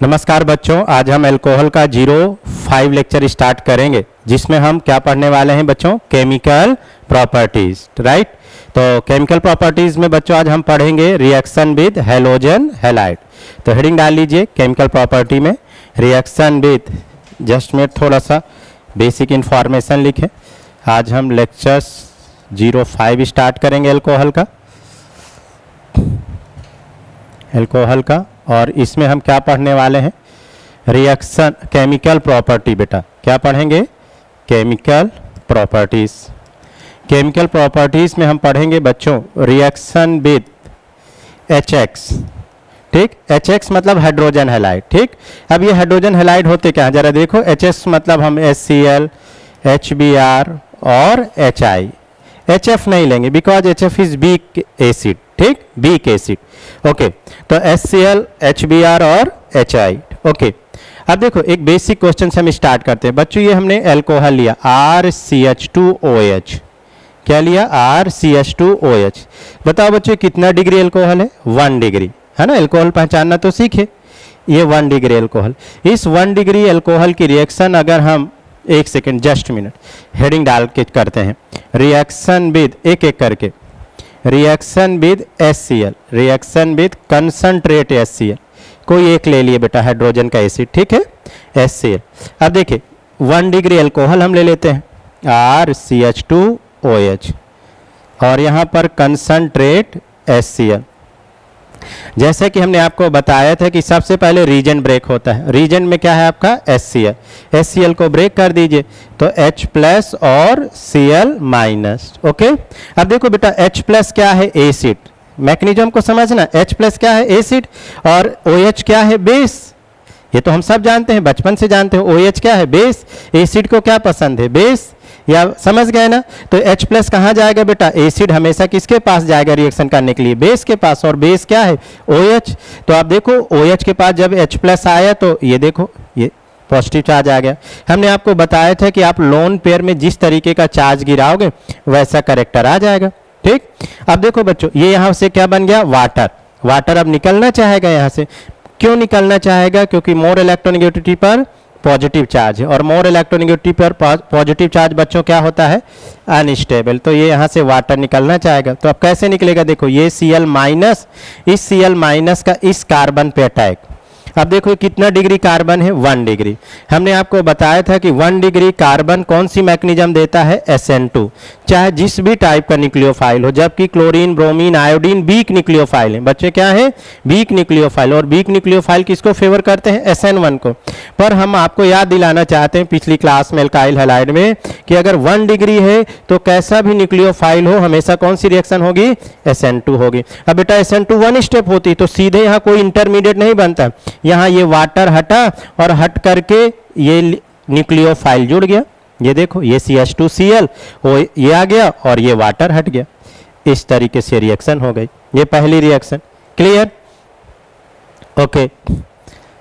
नमस्कार बच्चों, आज हम अल्कोहल का 05 लेक्चर स्टार्ट करेंगे, जिसमें हम क्या पढ़ने वाले हैं बच्चों? Chemical properties, right. तो केमिकल प्रॉपर्टीज में बच्चों आज हम पढ़ेंगे रिएक्शन विद हैलोजन हैलाइड। तो हेडिंग डाल लीजिए केमिकल प्रॉपर्टी में रिएक्शन विद, जस्ट में थोड़ा सा बेसिक इंफॉर्मेशन लिखें। आज हम लेक्चर्स 05 स्टार्ट करेंगे अल्कोहल का, और इसमें हम क्या पढ़ने वाले हैं? Reaction chemical property. बेटा क्या पढ़ेंगे? Chemical properties. केमिकल प्रॉपर्टीज में हम पढ़ेंगे बच्चों रिएक्शन विद HX, ठीक। HX मतलब हाइड्रोजन हैलाइड, ठीक। अब ये हाइड्रोजन हैलाइड होते क्या? जरा देखो, HS मतलब हम HCl, HBr और HI। HF नहीं लेंगे because HF is weak acid, ठीक, वीक एसिड। ओके, तो HCl, HBr और HI। ओके, अब देखो एक बेसिक क्वेश्चन से हम स्टार्ट करते हैं बच्चों। ये हमने अल्कोहल लिया RCH2OH। क्या लिया? RCH2OH। बताओ बच्चों कितना डिग्री अल्कोहल है? 1 डिग्री, है ना। अल्कोहल पहचानना तो सीखे। ये 1 डिग्री अल्कोहल। इस 1 डिग्री अल्कोहल की रिएक्शन अगर हम, एक सेकेंड, जस्ट मिनट, हेडिंग डाल के करते हैं। रिएक्शन विद, एक एक करके, reaction with HCl, reaction with concentrate HCl, कोई एक ले लिए बेटा हाइड्रोजन का एसिड, ठीक है, HCl। अब देखिए 1 डिग्री अल्कोहल हम ले लेते हैं RCH2OH, और यहाँ पर कंसंट्रेट HCl। जैसे कि हमने आपको बताया था कि सबसे पहले रीजन ब्रेक होता है। रीजन में क्या है आपका? HCl। HCl को ब्रेक कर दीजिए तो H प्लस और Cl माइनस। ओके, अब देखो बेटा H प्लस क्या है? एसिड। मैकेनिज्म को समझना, H प्लस क्या है? एसिड, और OH क्या है? बेस। ये तो हम सब जानते हैं, बचपन से जानते हैं। OH क्या है? बेस। एसिड को क्या पसंद है? बेस। या समझ गए ना? तो H प्लस कहाँ जाएगा बेटा? एसिड हमेशा किसके पास जाएगा रिएक्शन करने के लिए? बेस के पास, और बेस क्या है? OH। तो आप देखो OH के पास जब H प्लस आया तो ये देखो, ये पॉजिटिव चार्ज आ गया। हमने आपको बताया था कि आप लोन पेयर में जिस तरीके का चार्ज गिराओगे वैसा करेक्टर आ जाएगा, ठीक। अब देखो बच्चों, ये यहाँ से क्या बन गया? वाटर। वाटर अब निकलना चाहेगा यहाँ से। क्यों निकलना चाहेगा? क्योंकि मोर इलेक्ट्रोनेगेटिविटी पर पॉजिटिव चार्ज है, और मोर इलेक्ट्रोनेगेटिविटी पर पॉजिटिव चार्ज बच्चों क्या होता है? अनस्टेबल। तो ये यहाँ से वाटर निकलना चाहेगा। तो अब कैसे निकलेगा? देखो ये Cl माइनस, इस Cl माइनस का इस कार्बन पे अटैक। अब देखो कितना डिग्री कार्बन है? 1 डिग्री। हमने आपको बताया था कि 1 डिग्री कार्बन कौन सी मैकेनिज्म देता है? SN2, चाहे जिस भी टाइप का न्यूक्लियोफाइल हो, जबकि chlorine, bromine, iodine weak nucleophile है। बच्चे क्या है? Weak nucleophile. और वीक न्यूक्लियोफाइल किसको फेवर करते हैं? SN1 को। पर हम आपको याद दिलाना चाहते हैं पिछली क्लास में अल्काइल हैलाइड में कि अगर 1 डिग्री है तो कैसा भी न्यूक्लियोफाइल हो हमेशा कौन सी रिएक्शन होगी? SN2 होगी। अब बेटा SN2 1 स्टेप होती तो सीधे यहाँ कोई इंटरमीडिएट नहीं बनता। यहाँ ये वाटर हटा और हट करके ये न्यूक्लियोफाइल जुड़ गया। ये देखो ये CH2Cl ये आ गया और ये वाटर हट गया। इस तरीके से रिएक्शन हो गई। ये पहली रिएक्शन। क्लियर? ओके,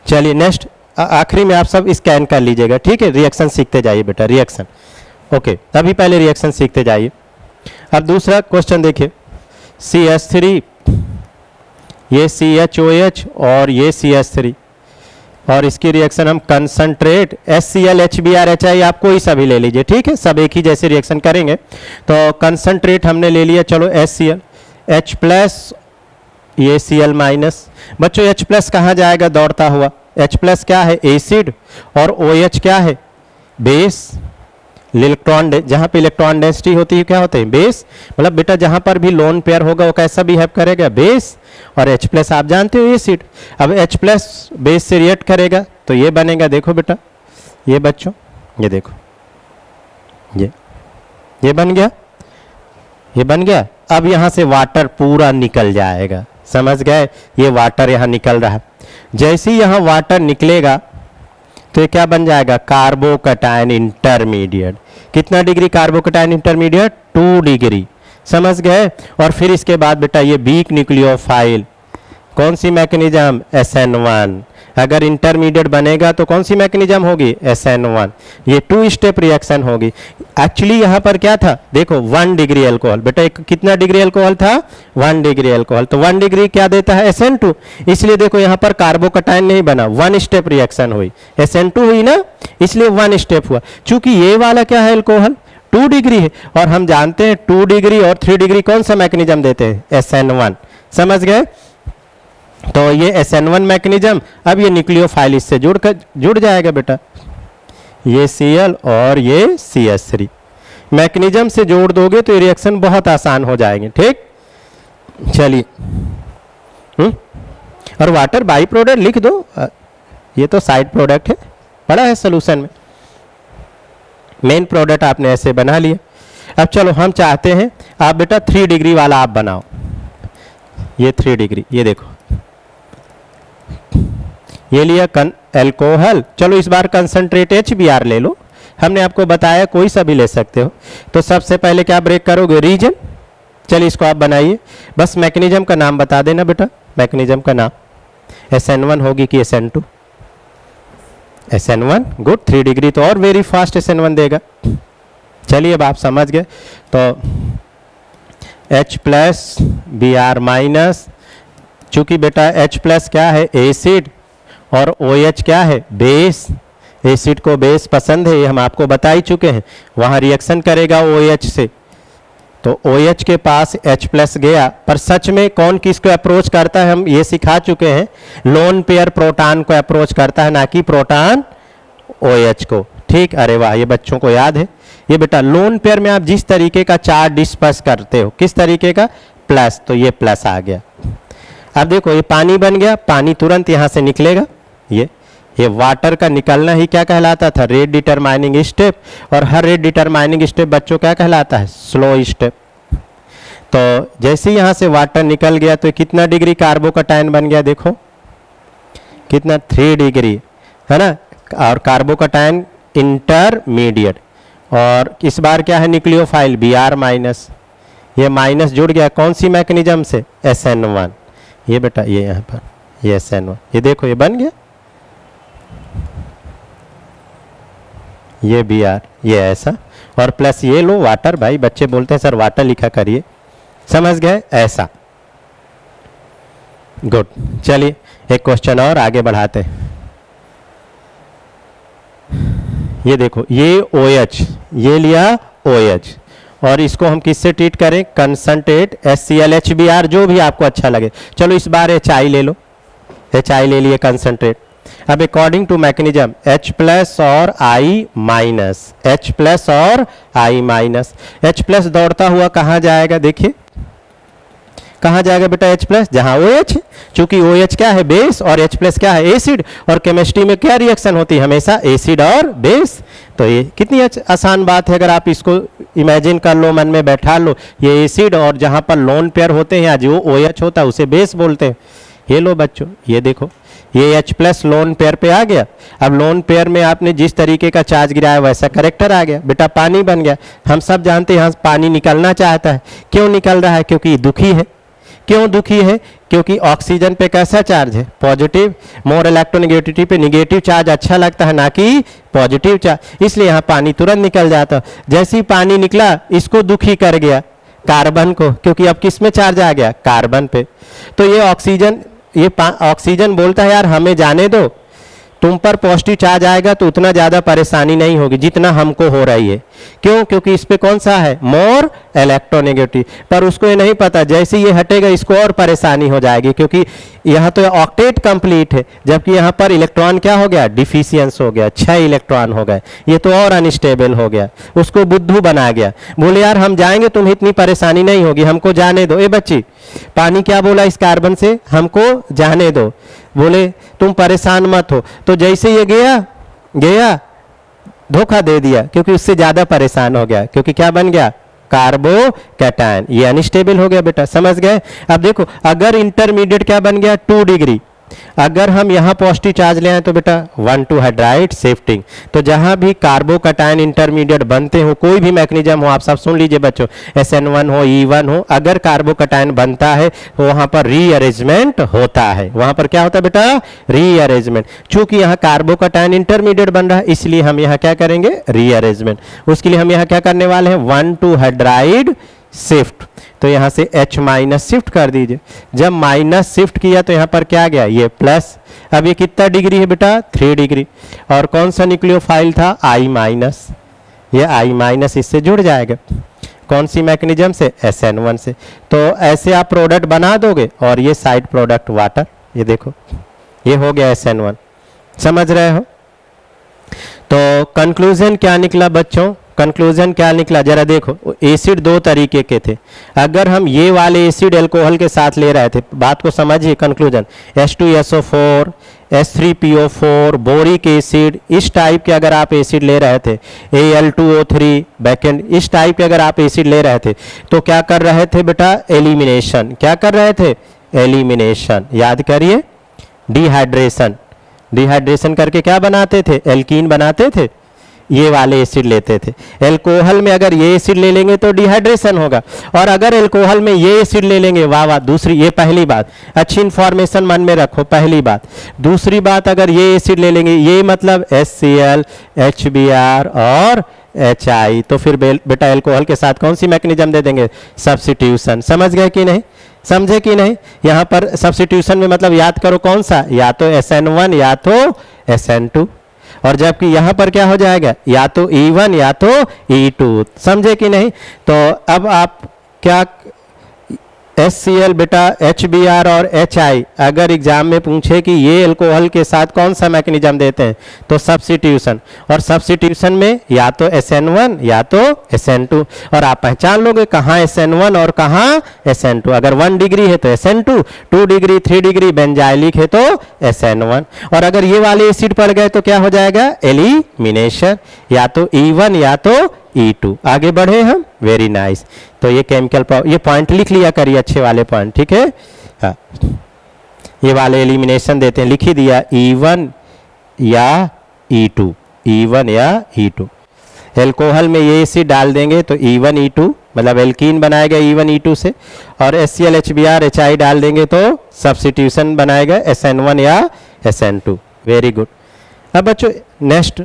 चलिए नेक्स्ट, आखिरी में आप सब स्कैन कर लीजिएगा, ठीक है। रिएक्शन सीखते जाइए बेटा, रिएक्शन। ओके, अभी पहले रिएक्शन सीखते जाइए। अब दूसरा क्वेश्चन देखिए, CH3, ये CHOH और ये CH3, और इसकी रिएक्शन हम कंसंट्रेट HCl, HBr, HI, आप कोई सा भी ले लीजिए, ठीक है, सब एक ही जैसे रिएक्शन करेंगे। तो कंसंट्रेट हमने ले लिया, चलो HCl, H प्लस, ये Cl माइनस। बच्चों H प्लस कहाँ जाएगा दौड़ता हुआ? H प्लस क्या है? एसिड, और OH क्या है? बेस। इलेक्ट्रॉन, जहाँ पे इलेक्ट्रॉन डेंसिटी होती है क्या होते हैं? बेस। मतलब बेटा जहाँ पर भी लोन पेयर होगा वो कैसा बिहेव करेगा? बेस। और H प्लस आप जानते हो एसिड। अब H प्लस बेस से रिएक्ट करेगा तो ये बनेगा, देखो बेटा, ये बच्चों, ये देखो, ये बन गया, ये बन गया। अब यहाँ से वाटर पूरा निकल जाएगा, समझ गए? ये वाटर यहाँ निकल रहा है। जैसे ही यहाँ वाटर निकलेगा तो ये क्या बन जाएगा? Carbocation intermediate. कितना डिग्री कार्बोकैटायन इंटरमीडिएट? 2 डिग्री, समझ गए? और फिर इसके बाद बेटा ये वीक न्यूक्लियोफाइल कौन सी मैकेनिज्म, SN1। अगर इंटरमीडिएट बनेगा तो कौन सी मैकेनिज्म होगी, SN1। ये 2 स्टेप रिएक्शन होगी। एक्चुअली यहाँ पर क्या था, देखो 1 डिग्री अल्कोहल, बेटा एक कितना डिग्री अल्कोहल था, 1 डिग्री अल्कोहल, तो 1 डिग्री क्या देता है, SN2। इसलिए देखो यहाँ पर कार्बोकटायन नहीं बना, 1 स्टेप रिएक्शन हुई, SN2 हुई ना, इसलिए 1 स्टेप हुआ। चूंकि ये वाला क्या है, अल्कोहल 2 डिग्री है, और हम जानते हैं 2 डिग्री और 3 डिग्री कौन सा मैकेनिज्म देते हैं, SN1। समझ गए, तो ये SN1 मैकेनिज्म। अब ये न्यूक्लियोफाइल इससे जुड़ जाएगा बेटा, ये Cl और ये CH3 मैकेनिज्म से जोड़ दोगे तो ये रिएक्शन बहुत आसान हो जाएंगे। ठीक, चलिए और वाटर बाई प्रोडक्ट लिख दो, ये तो साइड प्रोडक्ट है, पड़ा है सोल्यूशन में। मेन प्रोडक्ट आपने ऐसे बना लिया। अब चलो हम चाहते हैं आप बेटा 3 डिग्री वाला आप बनाओ, ये 3 डिग्री, ये देखो ये लिया अल्कोहल। चलो इस बार कंसंट्रेट HBr ले लो, हमने आपको बताया कोई सा भी ले सकते हो। तो सबसे पहले क्या ब्रेक करोगे, रीजन। चलिए इसको आप बनाइए, बस मैकेनिज्म का नाम बता देना बेटा, मैकेनिज्म का नाम। SN1 होगी कि SN2, SN1। गुड, 3 डिग्री तो और वेरी फास्ट SN1 देगा। चलिए अब आप समझ गए, तो H+Br-, चूंकि बेटा H+ क्या है, एसिड, और OH क्या है, बेस। एसिड को बेस पसंद है, ये हम आपको बता ही चुके हैं, वहाँ रिएक्शन करेगा OH से, तो OH के पास H+ गया। पर सच में कौन किसको अप्रोच करता है, हम ये सिखा चुके हैं, लोन पेयर प्रोटॉन को अप्रोच करता है, ना कि प्रोटॉन OH को। ठीक, अरे वाह, ये बच्चों को याद है। ये बेटा लोन पेयर में आप जिस तरीके का चार्ज डिस्पर्स करते हो, किस तरीके का, प्लस, तो ये प्लस आ गया। अब देखो ये पानी बन गया, पानी तुरंत यहाँ से निकलेगा, ये वाटर का निकलना ही क्या कहलाता था, रेट डिटरमाइनिंग स्टेप। और हर रेट डिटरमाइनिंग स्टेप बच्चों क्या कहलाता है, स्लो स्टेप। तो जैसे ही यहाँ से वाटर निकल गया तो कितना डिग्री कार्बोकटायन बन गया, देखो कितना, 3 डिग्री है ना। और कार्बोकटायन इंटरमीडिएट, और इस बार क्या है, न्यूक्लियोफाइल Br-, ये माइनस जुड़ गया कौन सी मैकेनिज्म से, SN1। ये बेटा ये यहाँ पर ये SN1, ये देखो ये बन गया, ये Br, ये ऐसा, और प्लस ये लो वाटर। भाई बच्चे बोलते हैं सर वाटर लिखा करिए, समझ गए, ऐसा। गुड, चलिए एक क्वेश्चन और आगे बढ़ाते हैं। ये देखो ये OH, ये लिया OH, और इसको हम किससे ट्रीट करें, कंसंट्रेट HCl HBr, जो भी आपको अच्छा लगे। चलो इस बार HI ले लो, HI ले लिए कंसंट्रेट। अब अकॉर्डिंग टू मैकेनिज्म H+ और I-, H+ और I-, H+ दौड़ता हुआ कहाँ जाएगा, देखिए कहाँ जाएगा बेटा, H+, जहाँ OH है। चूंकि OH क्या है, बेस, और H+ क्या है, एसिड, और केमिस्ट्री में क्या रिएक्शन होती है, हमेशा एसिड और बेस। तो ये कितनी आसान बात है, अगर आप इसको इमेजिन कर लो, मन में बैठा लो, ये एसिड, और जहाँ पर लोन पेयर होते हैं या जो OH होता है उसे बेस बोलते हैं। ये लो बच्चों, ये देखो ये H+ लोन पेयर पे आ गया। अब लोन पेयर में आपने जिस तरीके का चार्ज गिराया वैसा करेक्टर आ गया, बेटा पानी बन गया। हम सब जानते हैं यहाँ पानी निकलना चाहता है, क्यों निकल रहा है, क्योंकि दुखी है। क्यों दुखी है, क्योंकि ऑक्सीजन पे कैसा चार्ज है, पॉजिटिव। मोर इलेक्ट्रोनेगेटिविटी पे निगेटिव चार्ज अच्छा लगता है, ना कि पॉजिटिव चार्ज, इसलिए यहाँ पानी तुरंत निकल जाता। जैसे ही पानी निकला इसको दुखी कर गया, कार्बन को, क्योंकि अब किस में चार्ज आ गया, कार्बन पे। तो ये ऑक्सीजन बोलता है यार हमें जाने दो, तुम पर पॉजिटिव चार्ज आएगा तो उतना ज़्यादा परेशानी नहीं होगी जितना हमको हो रही है। क्यों, क्योंकि इस पे कौन सा है, मोर इलेक्ट्रोनेगेटिव। पर उसको ये नहीं पता, जैसे ये हटेगा इसको और परेशानी हो जाएगी, क्योंकि यहाँ तो ऑक्टेट कंप्लीट है, जबकि यहाँ पर इलेक्ट्रॉन क्या हो गया, डिफिशियंस हो गया, 6 इलेक्ट्रॉन हो गए, ये तो और अनस्टेबल हो गया। उसको बुद्धू बना गया, बोले यार हम जाएंगे, तुम्हें इतनी परेशानी नहीं होगी, हमको जाने दो। ए बच्ची, पानी क्या बोला इस कार्बन से, हमको जाने दो, बोले तुम परेशान मत हो। तो जैसे ये गया धोखा दे दिया, क्योंकि उससे ज्यादा परेशान हो गया, क्योंकि क्या बन गया, कार्बोकैटायन, ये अनस्टेबल हो गया बेटा, समझ गए। अब देखो अगर इंटरमीडिएट क्या बन गया, 2 डिग्री, अगर हम यहाँ पॉजिटिव चार्ज ले आए तो बेटा 1,2 हाइड्राइड शिफ्टिंग। तो जहाँ भी कार्बोकटायन इंटरमीडिएट बनते हो, कोई भी मैकेनिज्म हो, आप सब सुन लीजिए बच्चों, SN1 हो, E1 हो, अगर कार्बोकटायन बनता है तो वहाँ पर रीअरेंजमेंट होता है। वहाँ पर क्या होता है बेटा? रीअरेंजमेंट। चूंकि यहाँ कार्बोकटायन इंटरमीडिएट बन रहा है, इसलिए हम यहाँ क्या करेंगे? रीअरेंजमेंट। उसके लिए हम यहाँ क्या करने वाले हैं? 1,2 हाइड्राइड शिफ्ट। तो यहाँ से H माइनस शिफ्ट कर दीजिए। जब माइनस शिफ्ट किया तो यहाँ पर क्या गया? ये प्लस। अब ये कितना डिग्री है बेटा? 3 डिग्री। और कौन सा न्यूक्लियोफाइल था? I minus. ये I माइनस इससे जुड़ जाएगा। कौन सी मैकेनिज्म से? SN1 से। तो ऐसे आप प्रोडक्ट बना दोगे और ये साइड प्रोडक्ट वाटर, ये देखो ये हो गया SN1। समझ रहे हो? तो कंक्लूजन क्या निकला बच्चों? कंक्लूजन क्या निकला जरा देखो। एसिड दो तरीके के थे। अगर हम ये वाले एसिड अल्कोहल के साथ ले रहे थे, बात को समझिए, conclusion H2SO4, H3PO4, boric acid, इस टाइप के अगर आप एसिड ले रहे थे, Al2O3 बैकेंड, इस टाइप के अगर आप एसिड ले रहे थे तो क्या कर रहे थे बेटा? एलिमिनेशन। क्या कर रहे थे? एलिमिनेशन। याद करिए, डिहाइड्रेशन। डिहाइड्रेशन करके क्या बनाते थे? एल्कीन बनाते थे। ये वाले एसिड लेते थे। एल्कोहल में अगर ये एसिड ले लेंगे तो डिहाइड्रेशन होगा, और अगर एल्कोहल में ये एसिड ले लेंगे, वाह वाह। दूसरी, ये पहली बात, अच्छी इंफॉर्मेशन मन में रखो, पहली बात। दूसरी बात, अगर ये एसिड ले लेंगे, ये मतलब HCl, HBr और HI, तो फिर बेटा एल्कोहल के साथ कौन सी मैकेनिज्म दे देंगे? सब्स्टिट्यूशन। समझ गए कि नहीं? समझे कि नहीं? यहाँ पर सब्स्टिट्यूशन में मतलब याद करो कौन सा? या तो SN1 या तो SN2। और जबकि यहाँ पर क्या हो जाएगा? या तो E1 या तो E2। समझे कि नहीं? तो अब आप क्या, HCl बेटा, HBr और HI अगर एग्जाम में पूछे कि ये अल्कोहल के साथ कौन सा मैकेनिज्म देते हैं, तो सब्स्टिट्यूशन। और सब्स्टिट्यूशन में या तो SN1 या तो SN2, और आप पहचान लोगे कहाँ SN1 और कहाँ SN2। अगर 1 डिग्री है तो SN2, 2 डिग्री 3 डिग्री बेंजाइलिक है तो SN1। और अगर ये वाले एसिड पड़ गए तो क्या हो जाएगा? एलिमिनेशन। या तो E1 या तो E2। आगे बढ़े हम, वेरी नाइस। तो ये केमिकल, ये पॉइंट लिख लिया करिए, अच्छे वाले पॉइंट, ठीक है? हाँ, ये वाले एलिमिनेशन देते हैं, लिख ही दिया, E1 या E2, E1 या E2। एल्कोहल में ये एसिड डाल देंगे तो E1 E2 मतलब एल्कीन बनाएगा E1 E2 से, और HCl HBr HI डाल देंगे तो सब्स्टिट्यूशन बनाएगा SN1 या SN2। Very good. अब बच्चों next,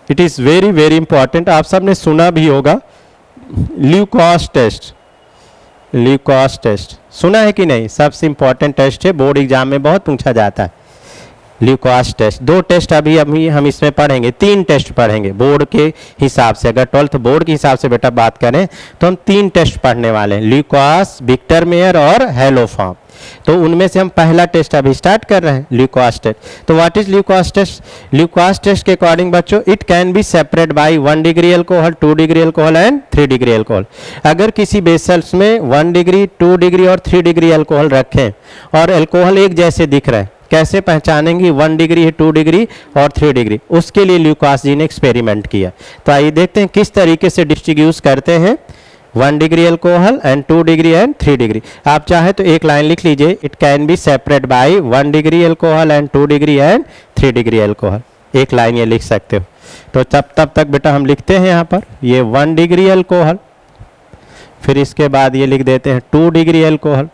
it is very very important, आप सब ने सुना भी होगा, ल्यूकोस टेस्ट। ल्यूकोस टेस्ट सुना है कि नहीं? सबसे इंपॉर्टेंट टेस्ट है, बोर्ड एग्जाम में बहुत पूछा जाता है। ल्यूकोस टेस्ट, 2 टेस्ट अभी हम इसमें पढ़ेंगे, 3 टेस्ट पढ़ेंगे बोर्ड के हिसाब से। अगर 12th बोर्ड के हिसाब से बेटा बात करें तो हम 3 टेस्ट पढ़ने वाले हैं, ल्यूकोस, विक्टर मेयर और हेलोफॉर्म। तो उनमें से हम पहला टेस्ट अभी स्टार्ट कर रहे हैं, ल्यूकोस टेस्ट। तो व्हाट इज ल्यूकोस टेस्ट? ल्यूकोस टेस्ट के अकॉर्डिंग बच्चों, it can be separate by 1 degree alcohol, 2 degree alcohol and 3 degree alcohol. अगर किसी बेसल्स में 1 डिग्री, 2 डिग्री और 3 डिग्री अल्कोहल रखें और अल्कोहल एक जैसे दिख रहे हैं, कैसे पहचानेंगे 1 डिग्री है, 2 डिग्री और 3 डिग्री? उसके लिए ल्यूकोस जी ने एक्सपेरिमेंट किया। तो आइए देखते हैं किस तरीके से डिस्ट्रीब्यूट करते हैं 1 degree alcohol and 2 degree and 3 degree. आप चाहे तो एक लाइन लिख लीजिए, it can be separate by 1 degree alcohol and 2 degree and 3 degree alcohol. एक लाइन ये लिख सकते हो। तो तब तक बेटा हम लिखते हैं यहाँ पर ये 1 डिग्री अल्कोहल, फिर इसके बाद ये लिख देते हैं 2 डिग्री अल्कोहल।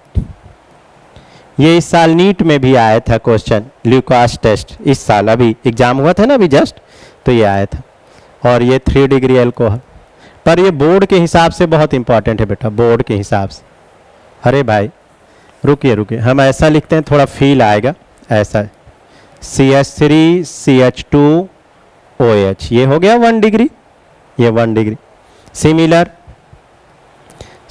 ये इस साल नीट में भी आया था क्वेश्चन, ल्यूकोस टेस्ट, इस साल अभी एग्जाम हुआ था ना अभी जस्ट, तो ये आया था। और ये 3 डिग्री अल्कोहल, पर ये बोर्ड के हिसाब से बहुत इंपॉर्टेंट है बेटा, बोर्ड के हिसाब से। अरे भाई रुकिए, हम ऐसा लिखते हैं, थोड़ा फील आएगा ऐसा, CH3 CH2 OH, ये हो गया 1 डिग्री, ये 1 डिग्री। सिमिलर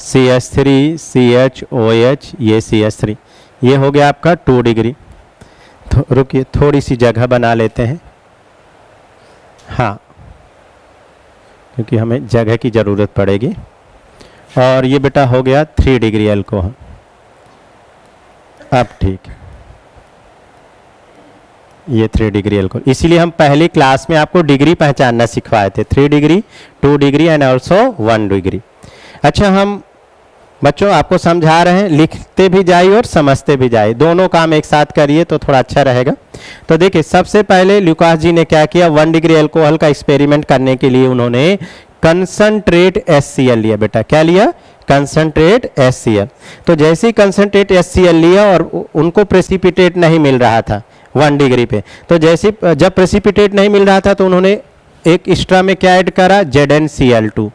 CH3 CHOH, ये CH3, ये हो गया आपका 2 डिग्री। रुकिए थोड़ी सी जगह बना लेते हैं, हाँ, क्योंकि हमें जगह की ज़रूरत पड़ेगी। और ये बेटा हो गया 3 डिग्री अल्कोहल। अब ठीक, ये 3 डिग्री अल्कोहल। इसीलिए हम पहली क्लास में आपको डिग्री पहचानना सिखवाए थे, 3 degree, 2 degree and also 1 degree. अच्छा, हम बच्चों आपको समझा रहे हैं, लिखते भी जाइए और समझते भी जाइए, दोनों काम एक साथ करिए तो थोड़ा अच्छा रहेगा। तो देखिए सबसे पहले ल्यूकास जी ने क्या किया, 1 डिग्री अल्कोहल का एक्सपेरिमेंट करने के लिए उन्होंने कंसंट्रेट HCl लिया। बेटा क्या लिया, कंसंट्रेट HCl। तो जैसे ही कंसंट्रेट HCl लिया और उनको प्रेसिपिटेट नहीं मिल रहा था 1 डिग्री पे, तो जैसे जब प्रेसिपिटेट नहीं मिल रहा था तो उन्होंने एक एक्स्ट्रा में क्या ऐड करा, ZnCl2।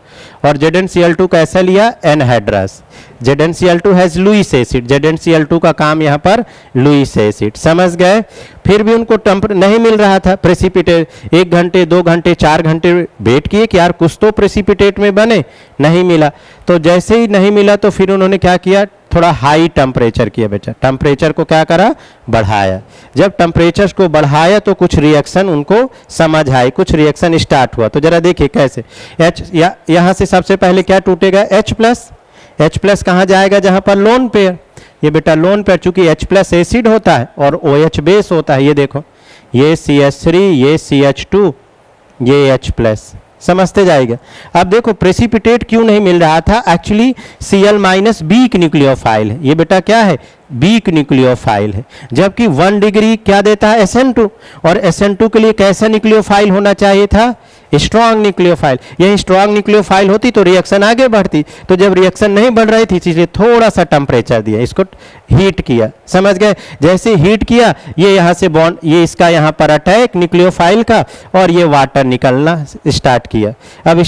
और ZnCl2 कैसा लिया, anhydrous. ZnCl2 has Lewis acid, ZnCl2 का काम यहाँ पर लुईस एसिड, समझ गए। फिर भी उनको नहीं मिल रहा था प्रेसिपिटेट, 1 घंटे 2 घंटे 4 घंटे वेट किए कि यार कुछ तो प्रेसिपिटेट में बने, नहीं मिला। तो जैसे ही नहीं मिला तो फिर उन्होंने क्या किया, थोड़ा हाई टेम्परेचर किया। बेटा टेम्परेचर को क्या करा, बढ़ाया। जब टेम्परेचर को बढ़ाया तो कुछ रिएक्शन उनको समझ आई, कुछ रिएक्शन स्टार्ट हुआ। तो जरा देखिए कैसे, यहाँ से सबसे पहले क्या टूटेगा, H प्लस कहाँ जाएगा, जहाँ पर लोन पेयर। ये बेटा लोन पेयर, चूंकि H प्लस एसिड होता है और OH बेस होता है, ये देखो ये CH3, ये CH2, ये H प्लस, समझते जाएगा। अब देखो प्रेसिपिटेट क्यों नहीं मिल रहा था, actually Cl minus weak nucleophile है। ये बेटा क्या है, वीक न्यूक्लियोफाइल है। जबकि 1 डिग्री क्या देता है, SN2, और SN2 के लिए कैसा न्यूक्लियोफाइल होना चाहिए था, स्ट्रॉन्ग न्यूक्लियोफाइल। यही स्ट्रॉन्ग न्यूक्लियोफाइल होती तो रिएक्शन आगे बढ़ती। तो जब रिएक्शन नहीं बढ़ रही थी इसलिए थोड़ा सा टेम्परेचर दिया, इसको हीट किया, समझ गए। जैसे हीट किया ये यहाँ से बॉन्ड, ये इसका यहाँ पर अटैक न्यूक्लियोफाइल का, और ये वाटर निकलना स्टार्ट किया। अब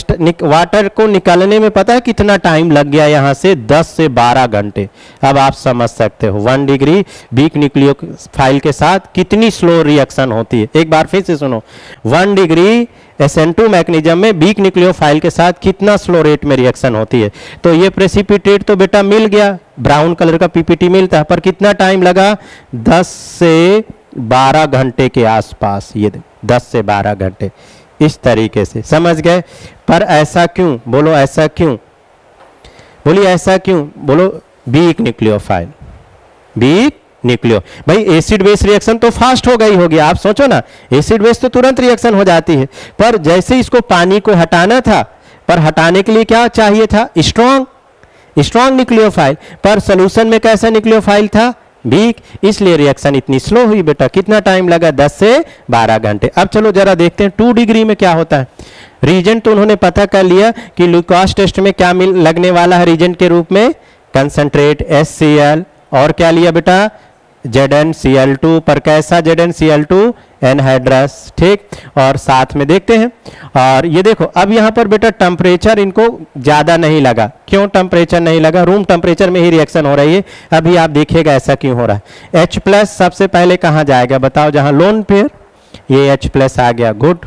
वाटर को निकलने में पता है कितना टाइम लग गया, यहाँ से 10 से 12 घंटे। अब आप समझ सकते हो 1 डिग्री वीक न्यूक्लियोफाइल के साथ कितनी स्लो रिएक्शन होती है। एक बार फिर से सुनो, 1 डिग्री SN2 मैग्नीशियम में वीक न्यूक्लियोफाइल के साथ कितना स्लो रेट में रिएक्शन होती है। तो ये प्रेसिपिटेट तो बेटा मिल गया, ब्राउन कलर का PPT मिलता है, पर कितना टाइम लगा, 10 से 12 घंटे के आसपास। ये 10 से 12 घंटे इस तरीके से, समझ गए। पर ऐसा क्यों, बोलो ऐसा क्यों, बोलिए ऐसा क्यों, बोलो वीक न्यूक्लियोफाइल, वीक न्यूक्लियो। भाई एसिड बेस रिएक्शन तो फास्ट हो गई होगी, आप सोचो ना, एसिड बेस तो तुरंत रिएक्शन हो जाती है, पर जैसे इसको पानी को हटाना था, पर हटाने के लिए क्या चाहिए था, स्ट्रॉन्ग न्यूक्लियोफाइल। पर सोल्यूशन में कैसा न्यूक्लियोफाइल था, वीक, इसलिए रिएक्शन इतनी स्लो हुई। बेटा कितना टाइम लगा, 10 से 12 घंटे। अब चलो जरा देखते हैं 2 डिग्री में क्या होता है। रीजेंट तो उन्होंने पता कर लिया कि ल्यूकास टेस्ट में क्या लगने वाला है रीजेंट के रूप में, कंसंट्रेट HCl, और क्या लिया बेटा, ZnCl2। पर कैसा ZnCl2, एनहाइड्रस, ठीक। और साथ में देखते हैं, और ये देखो अब यहाँ पर बेटा टेम्परेचर इनको ज़्यादा नहीं लगा। क्यों टेम्परेचर नहीं लगा, रूम टेम्परेचर में ही रिएक्शन हो रही है। अभी आप देखिएगा ऐसा क्यों हो रहा है। H प्लस सबसे पहले कहाँ जाएगा बताओ, जहाँ लोन पेयर, ये H प्लस आ गया, गुड।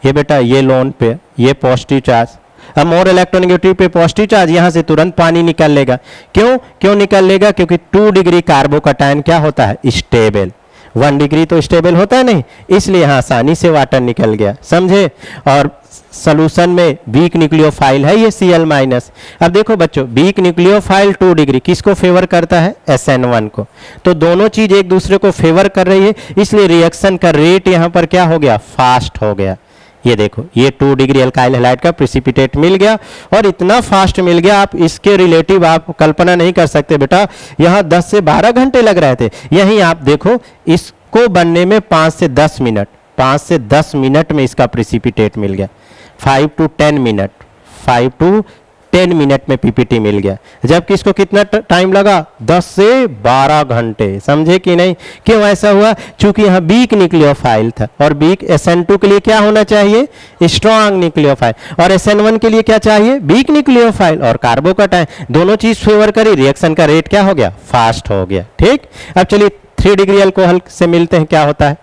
ये बेटा ये लोन पेयर, ये पॉजिटिव चार्ज। अब मोर इलेक्ट्रोनेगेटिव पे पॉजिटिव चार्ज, यहाँ से तुरंत पानी निकल लेगा। क्यों निकल लेगा, क्योंकि 2 डिग्री कार्बोकैटायन क्या होता है, स्टेबल। 1 डिग्री तो स्टेबल होता है नहीं, इसलिए यहाँ आसानी से वाटर निकल गया, समझे। और सोल्यूशन में वीक न्यूक्लियोफाइल है ये Cl माइनस। अब देखो बच्चों, वीक न्यूक्लियोफाइल 2 डिग्री किसको फेवर करता है, SN1 को। तो दोनों चीज एक दूसरे को फेवर कर रही है, इसलिए रिएक्शन का रेट यहाँ पर क्या हो गया, फास्ट हो गया। ये देखो ये 2 डिग्री अल्काइल हैलाइड का प्रेसिपिटेट मिल गया, और इतना फास्ट मिल गया आप इसके रिलेटिव आप कल्पना नहीं कर सकते। बेटा यहाँ 10 से 12 घंटे लग रहे थे, यहीं आप देखो इसको बनने में 5 से 10 मिनट, 5 से 10 मिनट में इसका प्रेसिपिटेट मिल गया। 5 to 10 मिनट, 5 to 10 मिनट में PPT मिल गया। जबकि इसको कितना टाइम लगा, 10 से 12 घंटे, समझे कि नहीं। क्यों ऐसा हुआ, चूंकि यहाँ वीक न्यूक्लियोफाइल था, और वीक SN2 के लिए क्या होना चाहिए, स्ट्रॉन्ग न्यूक्लियोफाइल, और SN1 के लिए क्या चाहिए, वीक न्यूक्लियोफाइल। और कार्बोकैटायन दोनों चीज फेवर करी, रिएक्शन का रेट क्या हो गया, फास्ट हो गया, ठीक। अब चलिए 3 डिग्री अल्कोहल से मिलते हैं, क्या होता है।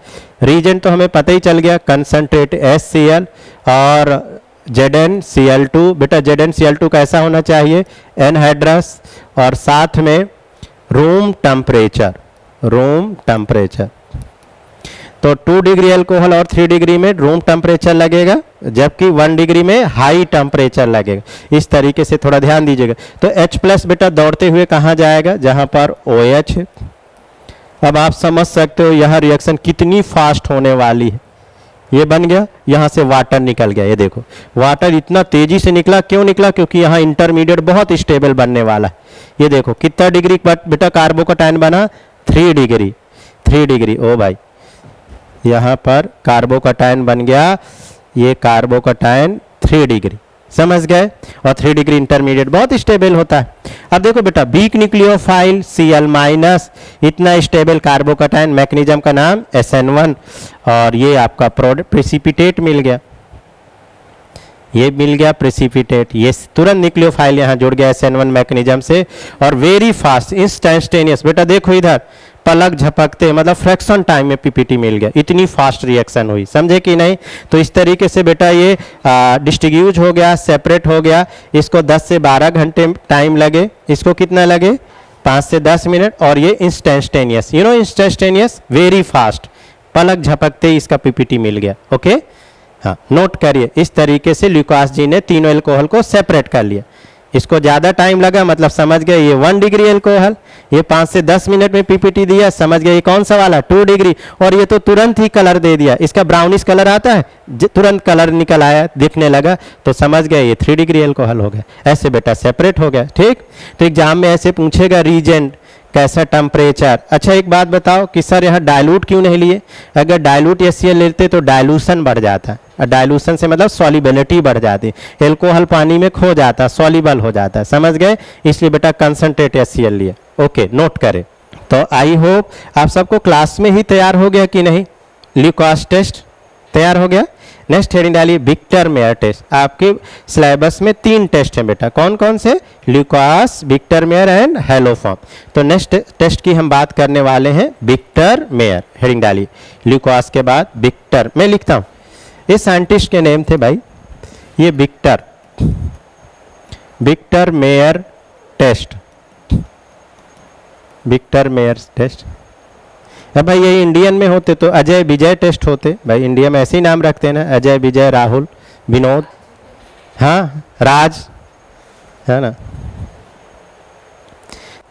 रीजेंट तो हमें पता ही चल गया, कंसंट्रेट HCl और ZnCl2। बेटा ZnCl2 कैसा होना चाहिए, एनहाइड्रस, और साथ में रूम टेम्परेचर, तो 2 डिग्री अल्कोहल और 3 डिग्री में रूम टेम्परेचर लगेगा, जबकि 1 डिग्री में हाई टेम्परेचर लगेगा। इस तरीके से थोड़ा ध्यान दीजिएगा। तो H प्लस बेटा दौड़ते हुए कहाँ जाएगा, जहाँ पर OH है। अब आप समझ सकते हो यह रिएक्शन कितनी फास्ट होने वाली है। ये बन गया, यहाँ से वाटर निकल गया। ये देखो वाटर इतना तेजी से निकला, क्यों निकला? क्योंकि यहाँ इंटरमीडिएट बहुत स्टेबल बनने वाला है। ये देखो कितना डिग्री बेटा कार्बोकैटायन बना, 3 डिग्री। 3 डिग्री, ओ भाई यहाँ पर कार्बोकैटायन बन गया, ये कार्बोकैटायन 3 डिग्री, समझ गए। और 3 डिग्री इंटरमीडिएट बहुत स्टेबल होता है। अब देखो बेटा वीक न्यूक्लियोफाइल Cl- इतना स्टेबल कार्बोकैटायन, मैकेनिज्म का नाम SN1, और ये आपका प्रेसिपिटेट मिल गया, ये मिल गया प्रेसिपिटेट। ये तुरंत न्यूक्लियोफाइल यहाँ जुड़ गया SN1 मैकेनिज्म से, और वेरी फास्ट इंस्टेंटेनियस। बेटा देखो इधर पलक झपकते, मतलब फ्रैक्शन टाइम में पीपीटी मिल गया, इतनी फास्ट रिएक्शन हुई, समझे कि नहीं। तो इस तरीके से बेटा ये डिस्ट्रीब्यूट हो गया, सेपरेट हो गया। इसको 10 से 12 घंटे टाइम लगे, इसको कितना लगे? 5 से 10 मिनट। और ये instantaneous, you know instantaneous, very fast, पलक झपकते ही इसका पीपीटी मिल गया। ओके, हाँ नोट करिए, इस तरीके से ल्यूकास जी ने तीनों एल्कोहल को सेपरेट कर लिया। इसको ज़्यादा टाइम लगा, मतलब समझ गए ये 1 डिग्री एल्कोहल, ये 5 से 10 मिनट में पीपीटी दिया, समझ गए। ये कौन सा वाला? 2 डिग्री। और ये तो तुरंत ही कलर दे दिया, इसका ब्राउनिश कलर आता है, तुरंत कलर निकल आया, दिखने लगा, तो समझ गए ये 3 डिग्री एल्कोहल हो गया। ऐसे बेटा सेपरेट हो गया, ठीक। तो एग्जाम में ऐसे पूछेगा रीजेंट, कैसा टेम्परेचर। अच्छा एक बात बताओ कि सर यहाँ डाइल्यूट क्यों नहीं लिए? अगर डाइल्यूट HCl लेते तो डाइल्यूशन बढ़ जाता, और डाइल्यूशन से मतलब सॉल्युबिलिटी बढ़ जाती, एल्कोहल पानी में खो जाता, सॉल्युबल हो जाता, समझ गए। इसलिए बेटा कंसंट्रेट HCl लिए। ओके, नोट करें। तो आई होप आप सबको क्लास में ही तैयार हो गया कि नहीं? ल्यूकास टेस्ट तैयार हो गया। नेक्स्ट हेडिंग डालिए विक्टर मेयर टेस्ट। आपके सिलेबस में 3 टेस्ट हैं बेटा, कौन कौन से? Lucas, Victor Meyer and haloform. तो नेक्स्ट टेस्ट की हम बात करने वाले हैं विक्टर मेयर। हेडिंग डालिए ल्यूकास के बाद विक्टर। मैं लिखता हूँ, ये साइंटिस्ट के नेम थे भाई, ये Victor Meyer test, Victor Meyer test. अब भाई ये इंडियन में होते तो अजय विजय टेस्ट होते, भाई इंडिया में ऐसे ही नाम रखते हैं ना, अजय विजय राहुल विनोद, हाँ राज, है ना।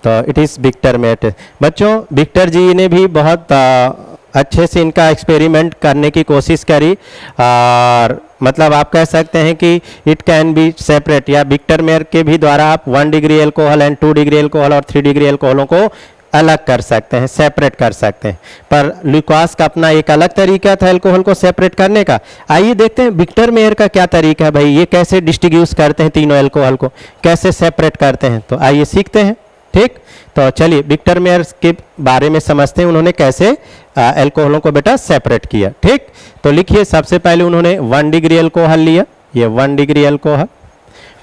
तो it is Victor Meyer test. बच्चों विक्टर जी ने भी बहुत अच्छे से इनका एक्सपेरिमेंट करने की कोशिश करी, और मतलब आप कह सकते हैं कि इट कैन बी सेपरेट, या विक्टर मेयर के भी द्वारा आप 1 degree alcohol and 2 degree alcohol और 3 डिग्री एल्कोहलों को अलग कर सकते हैं, सेपरेट कर सकते हैं। पर ल्यूकास का अपना एक अलग तरीका था एल्कोहल को सेपरेट करने का। आइए देखते हैं विक्टर मेयर का क्या तरीका है भाई, ये कैसे डिस्ट्रीब्यूट करते हैं तीनों एल्कोहल को, कैसे सेपरेट करते हैं। तो आइए सीखते हैं, ठीक। तो चलिए विक्टर मेयर के बारे में समझते हैं, उन्होंने कैसे एल्कोहलों को बेटा सेपरेट किया, ठीक। तो लिखिए, सबसे पहले उन्होंने 1 डिग्री एल्कोहल लिया, ये 1 डिग्री एल्कोहल।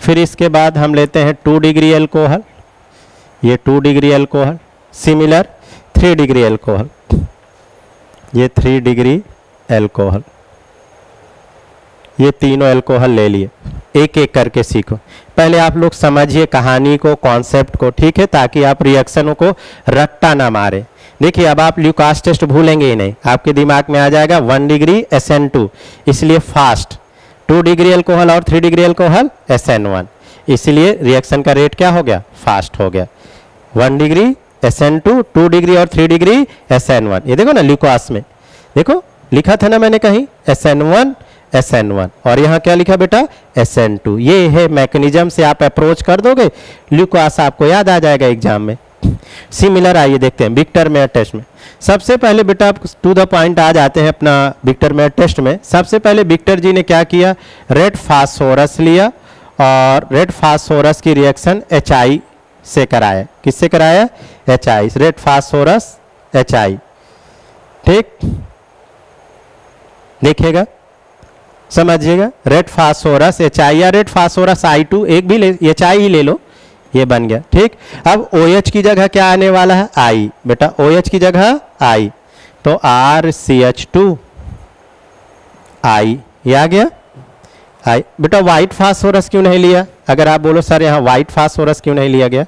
फिर इसके बाद हम लेते हैं 2 डिग्री एल्कोहल, ये 2 degree alcohol. Similar 3 degree alcohol, ये 3 डिग्री एल्कोहल। ये तीनों एल्कोहल ले लिए, एक एक करके सीखो। पहले आप लोग समझिए कहानी को, कॉन्सेप्ट को, ठीक है, ताकि आप रिएक्शनों को रट्टा ना मारे। देखिए अब आप ल्यूकास टेस्ट भूलेंगे ही नहीं, आपके दिमाग में आ जाएगा 1 डिग्री SN2, इसलिए फास्ट। 2 डिग्री एल्कोहल और 3 डिग्री एल्कोहल SN1, इसलिए रिएक्शन का रेट क्या हो गया? फास्ट हो गया। 1 डिग्री SN2, 2 डिग्री और 3 डिग्री SN1। ये देखो ना ल्यूकास में, देखो लिखा था ना मैंने कहीं SN1 SN1, और यहाँ क्या लिखा बेटा? SN2। ये है मैकेनिज्म से आप अप्रोच कर दोगे, ल्यूकास आपको याद आ जाएगा एग्जाम में। सिमिलर आइए देखते हैं विक्टर मेयर टेस्ट में। सबसे पहले बेटा आप टू द पॉइंट आ जाते हैं अपना विक्टर मेयर टेस्ट में। सबसे पहले विक्टर जी ने क्या किया? रेड फास्फोरस लिया, और रेड फास्फोरस की रिएक्शन HI से कराया। किससे कराया? HI, रेड फास्फोरस HI, ठीक। देखिएगा, समझिएगा, रेड फास्फोरस HI या रेड फास्फोरस I2, एक भी ले, HI ही ले लो, ये बन गया, ठीक। अब OH की जगह क्या आने वाला है? I, बेटा OH की जगह I, तो RCH2 I, ये आ गया I। बेटा व्हाइट फास्फोरस क्यों नहीं लिया? अगर आप बोलो सर यहाँ व्हाइट फास्फोरस क्यों नहीं लिया गया?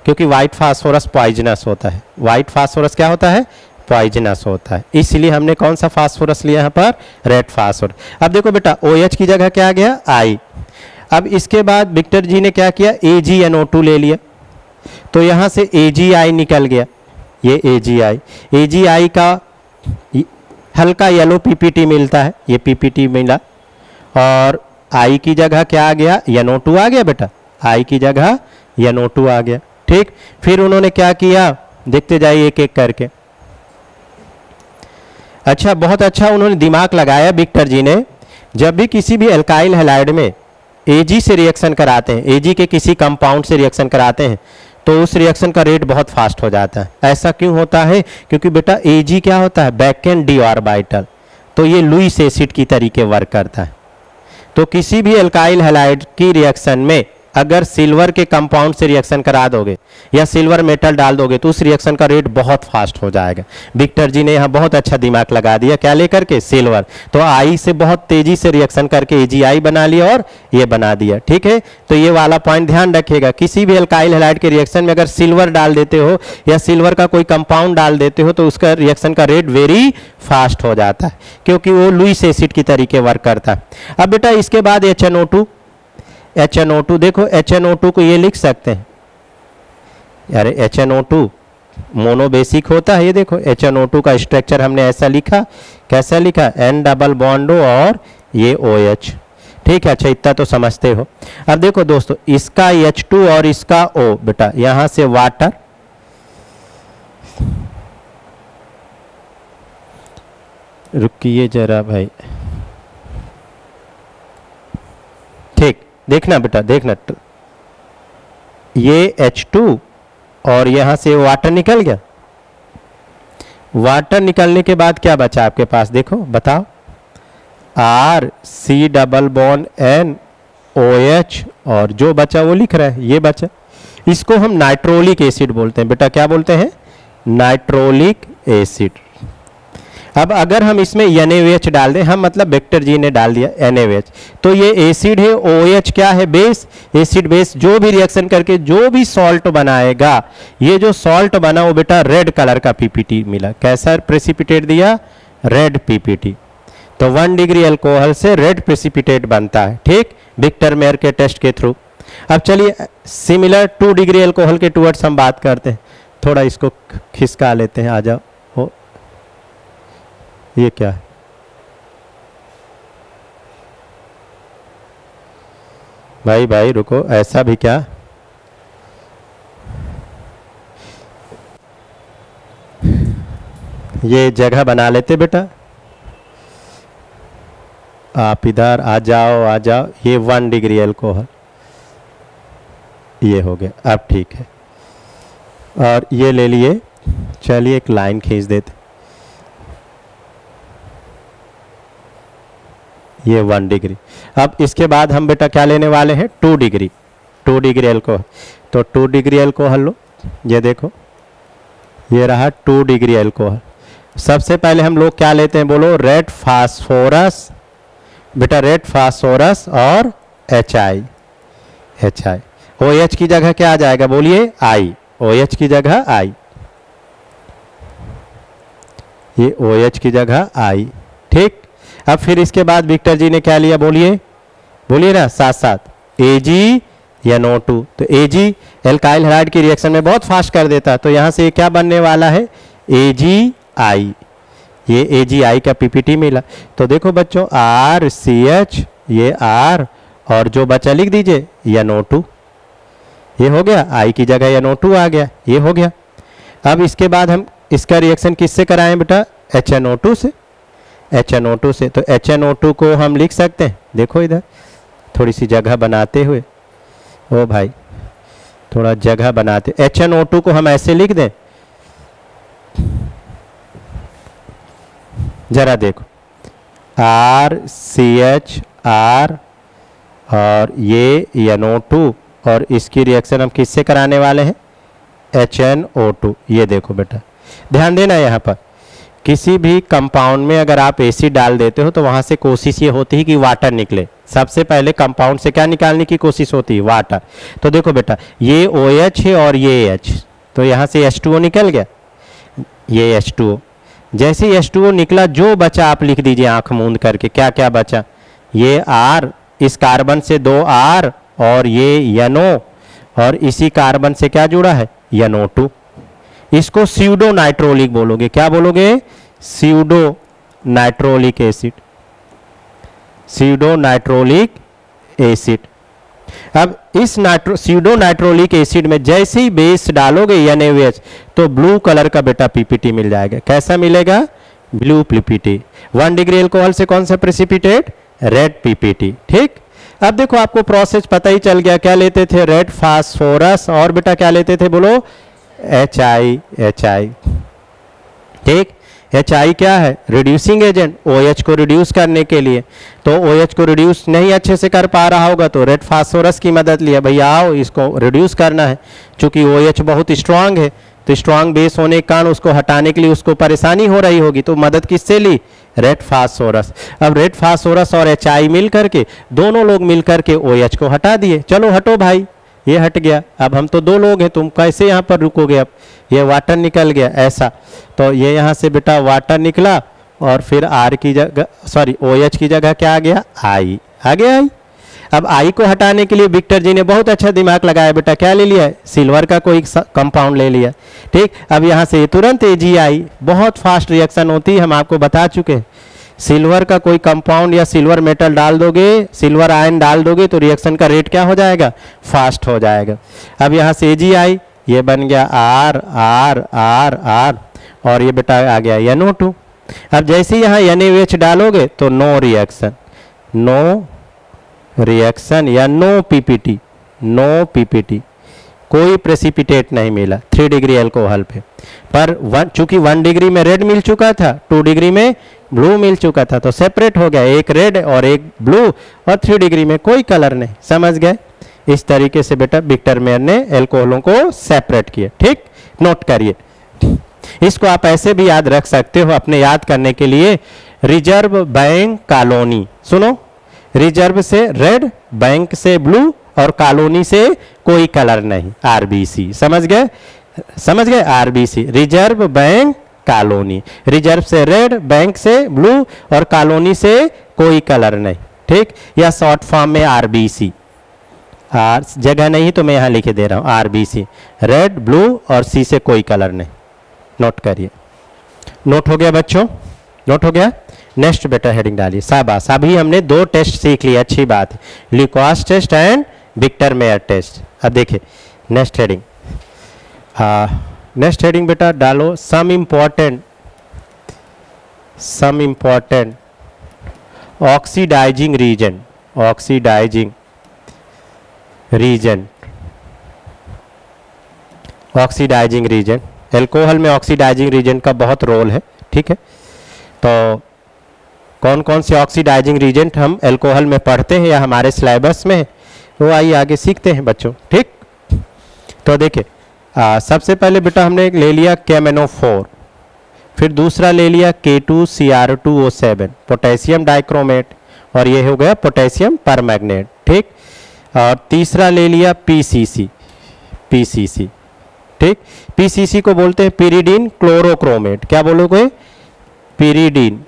क्योंकि व्हाइट फास्फोरस पॉइजनस होता है। व्हाइट फास्फोरस क्या होता है? पॉइजनस होता है, इसलिए हमने कौन सा फास्फोरस लिया यहाँ पर? Red phosphorus. अब देखो बेटा OH की जगह क्या आ गया? I। अब इसके बाद विक्टर जी ने क्या किया? AgNO2 ले लिया, तो यहाँ से AgI निकल गया, ये AgI। AgI का हल्का येलो पीपीटी मिलता है, ये पीपीटी मिला, और आई की जगह क्या आ गया, NO2 आ गया बेटा, आई की जगह NO2 आ गया। ठीक, फिर उन्होंने क्या किया, देखते जाइए एक एक करके। अच्छा, बहुत अच्छा उन्होंने दिमाग लगाया विक्टर जी ने। जब भी किसी भी एल्काइल हैलाइड में Ag से रिएक्शन कराते हैं, Ag के किसी कंपाउंड से रिएक्शन कराते हैं, तो उस रिएक्शन का रेट बहुत फास्ट हो जाता है। ऐसा क्यों होता है, क्योंकि बेटा Ag क्या होता है, बैक एंड डी ऑर्बिटल, तो ये लुईस एसिड की तरीके वर्क करता है। तो किसी भी एल्काइल हैलाइड की रिएक्शन में अगर सिल्वर के कंपाउंड से रिएक्शन करा दोगे या सिल्वर मेटल डाल दोगे तो उस रिएक्शन का रेट बहुत फास्ट हो जाएगा। विक्टर जी ने यहाँ बहुत अच्छा दिमाग लगा दिया, क्या लेकर के, सिल्वर। तो आई से बहुत तेजी से रिएक्शन करके AgI बना लिया और ये बना दिया। ठीक है, तो ये वाला पॉइंट ध्यान रखिएगा, किसी भी एल्काइल हैलाइड के रिएक्शन में अगर सिल्वर डाल देते हो या सिल्वर का कोई कंपाउंड डाल देते हो तो उसका रिएक्शन का रेट वेरी फास्ट हो जाता है, क्योंकि वो लुईस एसिड की तरीके वर्क करता है। अब बेटा इसके बाद HNO2 देखो, HNO2 को ये लिख सकते हैं, अरे HNO2 मोनोबेसिक होता है। ये देखो HNO2 का स्ट्रक्चर हमने ऐसा लिखा, कैसा लिखा, N डबल बॉन्ड O और ये OH। ठीक है, अच्छा इतना तो समझते हो। अब देखो दोस्तों, इसका H2 और इसका O, बेटा यहां से वाटर, रुकिए जरा भाई, ठीक, देखना बेटा, देखना, ये H2 और यहां से वाटर निकल गया। वाटर निकलने के बाद क्या बचा आपके पास, देखो बताओ, R C double bond N OH, और जो बचा वो लिख रहा है, ये बचा। इसको हम नाइट्रोलिक एसिड बोलते हैं बेटा, क्या बोलते हैं, नाइट्रोलिक एसिड। अब अगर हम इसमें NaOH डाल दें, हम मतलब विक्टर जी ने डाल दिया NaOH, तो ये एसिड है, OH क्या है, बेस, एसिड बेस, जो भी रिएक्शन करके जो भी सॉल्ट बनाएगा, ये जो सॉल्ट बना वो बेटा रेड कलर का पीपीटी मिला। कैसा प्रेसिपिटेट दिया, रेड पीपीटी। तो 1 डिग्री अल्कोहल से रेड प्रेसिपिटेट बनता है। ठीक, विक्टर मेयर के टेस्ट के थ्रू। अब चलिए सिमिलर 2 डिग्री अल्कोहल के टुवर्ड्स हम बात करते हैं। थोड़ा इसको खिसका लेते हैं, आ जाओ। ये क्या है, भाई भाई रुको, ऐसा भी क्या, ये जगह बना लेते बेटा, आप इधर आ जाओ, आ जाओ। ये 1 डिग्री अल्कोहल, ये हो गया, अब ठीक है। और ये ले लिए, चलिए एक लाइन खींच देते, ये 1 डिग्री। अब इसके बाद हम बेटा क्या लेने वाले हैं, 2 डिग्री अल्कोहल। तो 2 डिग्री अल्कोहल लो, ये देखो, ये रहा 2 डिग्री अल्कोहल। सबसे पहले हम लोग क्या लेते हैं, बोलो, रेड फास्फोरस, बेटा रेड फास्फोरस और HI। OH की जगह क्या आ जाएगा, बोलिए, I, OH की जगह I, ये OH की जगह I। ठीक, अब फिर इसके बाद विक्टर जी ने क्या लिया, बोलिए ना साथ साथ, AgNO2। तो Ag एल्काइल हैलाइड की रिएक्शन में बहुत फास्ट कर देता है, तो यहां से क्या बनने वाला है, AgI। ये AgI का पीपीटी मिला। तो देखो बच्चों, RCH, ये R, और जो बचा लिख दीजिए NO2, ये हो गया, I की जगह NO2 आ गया, ये हो गया। अब इसके बाद हम इसका रिएक्शन किससे कराएं बेटा, HNO2 से, HNO2 से। तो HNO2 को हम लिख सकते हैं, देखो इधर थोड़ी सी जगह बनाते हुए, ओ भाई थोड़ा जगह बनाते, HNO2 को हम ऐसे लिख दें, जरा देखो, RCHR और ये NO2, और इसकी रिएक्शन हम किससे कराने वाले हैं, HNO2। ये देखो बेटा, ध्यान देना, यहाँ पर किसी भी कंपाउंड में अगर आप एसिड डाल देते हो तो वहां से कोशिश ये होती है कि वाटर निकले। सबसे पहले कंपाउंड से क्या निकालने की कोशिश होती है, वाटर। तो देखो बेटा, ये OH है और ये H, तो यहाँ से H2O निकल गया, ये H2O। जैसे H2O निकला, जो बचा आप लिख दीजिए आंख मूंद करके, क्या क्या बचा, ये R, इस कार्बन से 2 R, और ये NO, और इसी कार्बन से क्या जुड़ा है, NO2। इसको स्यूडो नाइट्रोलिक बोलोगे, क्या बोलोगे, pseudo nitrolic acid, pseudo nitrolic acid. अब इस स्यूडो नाइट्रोलिक एसिड में जैसे ही बेस डालोगे NaOH तो ब्लू कलर का बेटा पीपीटी मिल जाएगा। कैसा मिलेगा? Blue PPT. 1 डिग्री एल्कोहल से कौन सा प्रेसिपिटेट? Red PPT. ठीक, अब देखो आपको प्रोसेस पता ही चल गया। क्या लेते थे? रेड फास्फोरस, और बेटा क्या लेते थे बोलो? HI। ठीक, HI क्या है? रिड्यूसिंग एजेंट, OH को रिड्यूस करने के लिए। तो OH को रिड्यूस नहीं अच्छे से कर पा रहा होगा तो रेड फास्फोरस की मदद लिया, भैया आओ इसको रिड्यूस करना है। चूंकि OH बहुत स्ट्रांग है तो स्ट्रांग बेस होने के कारण उसको हटाने के लिए उसको परेशानी हो रही होगी, तो मदद किससे ली? Red phosphorus. अब रेड फास्फोरस और HI मिल करके, दोनों लोग मिल करके OH को हटा दिए। चलो हटो भाई, ये हट गया। अब हम तो 2 लोग हैं, तुम कैसे यहाँ पर रुकोगे? अब ये वाटर निकल गया ऐसा, तो ये यहाँ से बेटा वाटर निकला और फिर R की जगह, सॉरी OH की जगह क्या आ गया? I आ गया। I अब I को हटाने के लिए विक्टर जी ने बहुत अच्छा दिमाग लगाया बेटा। क्या ले लिया? सिल्वर का कोई कंपाउंड ले लिया। ठीक, अब यहाँ से तुरंत AgI, बहुत फास्ट रिएक्शन होती है, हम आपको बता चुके हैं। सिल्वर का कोई कंपाउंड या सिल्वर मेटल डाल दोगे, सिल्वर आयन डाल दोगे तो रिएक्शन का रेट क्या हो जाएगा? फास्ट हो जाएगा। अब यहाँ से AgI, ये बन गया R, और ये बेटा आ गया NO2। अब जैसे यहाँ NaOH डालोगे तो नो रिएक्शन या नो पीपीटी, कोई प्रेसिपिटेट नहीं मिला 3 डिग्री एल्कोहल पे। पर चूंकि 1 डिग्री में रेड मिल चुका था, 2 डिग्री में ब्लू मिल चुका था, तो सेपरेट हो गया, एक रेड और एक ब्लू, और 3 डिग्री में कोई कलर नहीं। समझ गए? इस तरीके से बेटा विक्टर मेयर ने एल्कोहलों को सेपरेट किया। ठीक, नोट करिए। इसको आप ऐसे भी याद रख सकते हो अपने याद करने के लिए, रिजर्व बैंक कॉलोनी। सुनो, रिजर्व से रेड, बैंक से ब्लू और कॉलोनी से कोई कलर नहीं, RBC। समझ गए? RBC, reserve bank colony. Reserve से रेड, बैंक से ब्लू और कॉलोनी से कोई कलर नहीं। ठीक, या शॉर्ट फॉर्म में RBC। जगह नहीं तो मैं यहाँ लिखे दे रहा हूँ RBC, रेड, ब्लू और C से कोई कलर नहीं। नोट करिए। नोट हो गया बच्चों? नोट हो गया? नेक्स्ट बेटा हेडिंग डालिए। शाबाश, अभी हमने 2 टेस्ट सीख लिए, अच्छी बात है, Lucas test and Victor Meyer test. अब देखिए नेक्स्ट हेडिंग। नेक्स्ट हेडिंग बेटा डालो, some important oxidising reagent. Alcohol में ऑक्सीडाइजिंग रीजन का बहुत रोल है। ठीक है, तो कौन कौन से ऑक्सीडाइजिंग रीजेंट हम एल्कोहल में पढ़ते हैं या हमारे सिलेबस में है, वो आइए आगे सीखते हैं बच्चों। ठीक, तो देखिए सबसे पहले बेटा हमने ले लिया KMNO4, फिर दूसरा ले लिया K2Cr2O7 पोटेशियम डाइक्रोमेट, और ये हो गया पोटेशियम परमैंगनेट। ठीक, और तीसरा ले लिया PCC। ठीक, PCC को बोलते हैं पिरिडीन क्लोरोक्रोमेट। क्या बोलोगे? Pyridine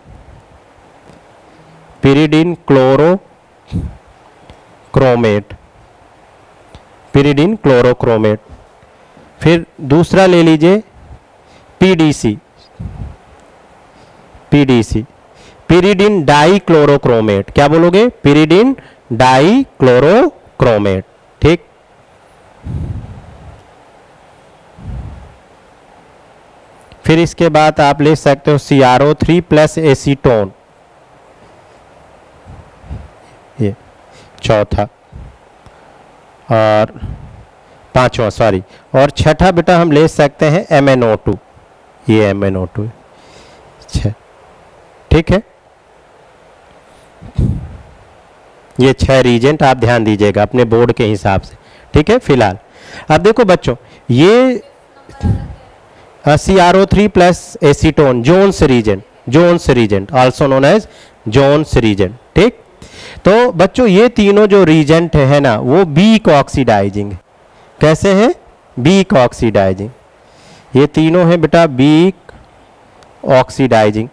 chlorochromate. फिर दूसरा ले लीजिए PDC, पिरिडीन डाइक्लोरोक्रोमेट। क्या बोलोगे? पिरिडीन डाइक्लोरोक्रोमेट। ठीक, फिर इसके बाद आप ले सकते हो CrO3 प्लस एसीटोन, ये चौथा, और पांचवा सॉरी, और छठा बेटा हम ले सकते हैं MnO2, ये MnO2। ठीक है, ये 6 रीजेंट आप ध्यान दीजिएगा अपने बोर्ड के हिसाब से। ठीक है, फिलहाल अब देखो बच्चों, ये CrO3 plus acetone Jones reagent also known as Jones reagent. ठीक, तो बच्चों ये तीनों जो रीजेंट है ना वो वीक ऑक्सीडाइजिंग। कैसे हैं? Weak oxidising. ये तीनों हैं बेटा वीक ऑक्सीडाइजिंग,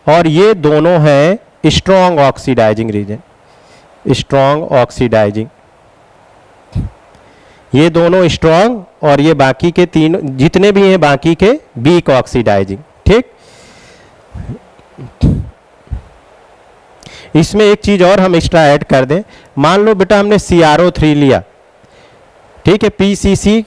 और ये दोनों हैं स्ट्रॉन्ग ऑक्सीडाइजिंग रीजन, ये दोनों स्ट्रॉन्ग और ये बाकी के तीन जितने भी हैं बाकी के वीक ऑक्सीडाइजिंग। ठीक, इसमें एक चीज और हम एक्स्ट्रा ऐड कर दें। मान लो बेटा हमने CrO3 लिया, ठीक है, PCC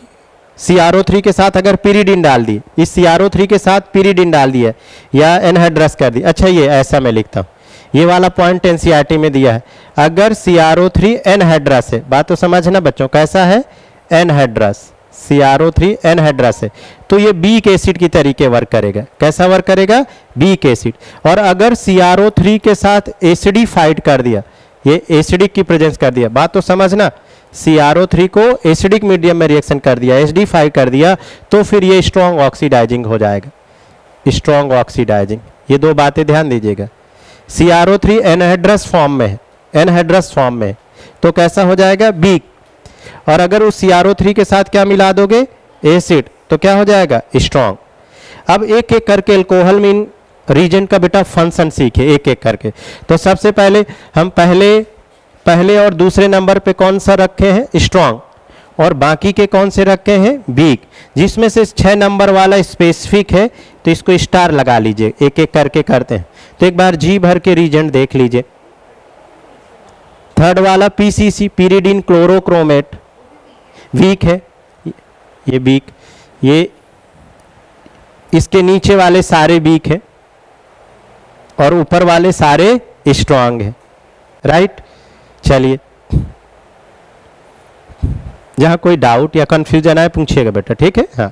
CrO3 के साथ अगर pyridine डाल दी, इस CrO3 के साथ pyridine डाल दिया या एनहाइड्रस कर दी। अच्छा ये ऐसा मैं लिखता हूँ, ये वाला पॉइंट NCERT में दिया है, अगर CrO3 एनहाइड्रस है, बात तो समझना बच्चों, कैसा है, एनहाइड्रस, CrO3 एनहाइड्रस है, तो ये बीक एसिड की तरीके वर्क करेगा। कैसा वर्क करेगा, बीक एसिड। और अगर CrO3 के साथ एसिडिफाइड कर दिया, ये एसिडिक की प्रेजेंस कर दिया, बात तो समझना, CrO3 को एसिडिक मीडियम में रिएक्शन कर दिया, एसिडिफाइड कर दिया, तो फिर ये स्ट्रॉन्ग ऑक्सीडाइजिंग हो जाएगा, स्ट्रॉन्ग ऑक्सीडाइजिंग। ये दो बातें ध्यान दीजिएगा। CrO3 एनहाइड्रस फॉर्म में है, एनहाइड्रस फॉर्म में, तो कैसा हो जाएगा, बीक। और अगर उस CrO3 के साथ क्या मिला दोगे, एसिड, तो क्या हो जाएगा, स्ट्रॉन्ग। अब एक एक करके अल्कोहल मीन रीजन का बेटा फंक्शन सीखे, एक एक करके। तो सबसे पहले हम पहले और दूसरे नंबर पे कौन सा रखे हैं, स्ट्रॉन्ग, और बाकी के कौन से रखे हैं, वीक। जिसमें से 6 नंबर वाला स्पेसिफिक है तो इसको स्टार लगा लीजिए, एक एक करके करते हैं। तो एक बार जी भर के रीजन देख लीजिए। थर्ड वाला PCC pyridine क्लोरोक्रोमेट वीक है, ये वीक, ये इसके नीचे वाले सारे वीक है और ऊपर वाले सारे स्ट्रांग है, राइट। चलिए, जहां कोई डाउट या कंफ्यूजन आए पूछिएगा बेटा, ठीक है। हाँ,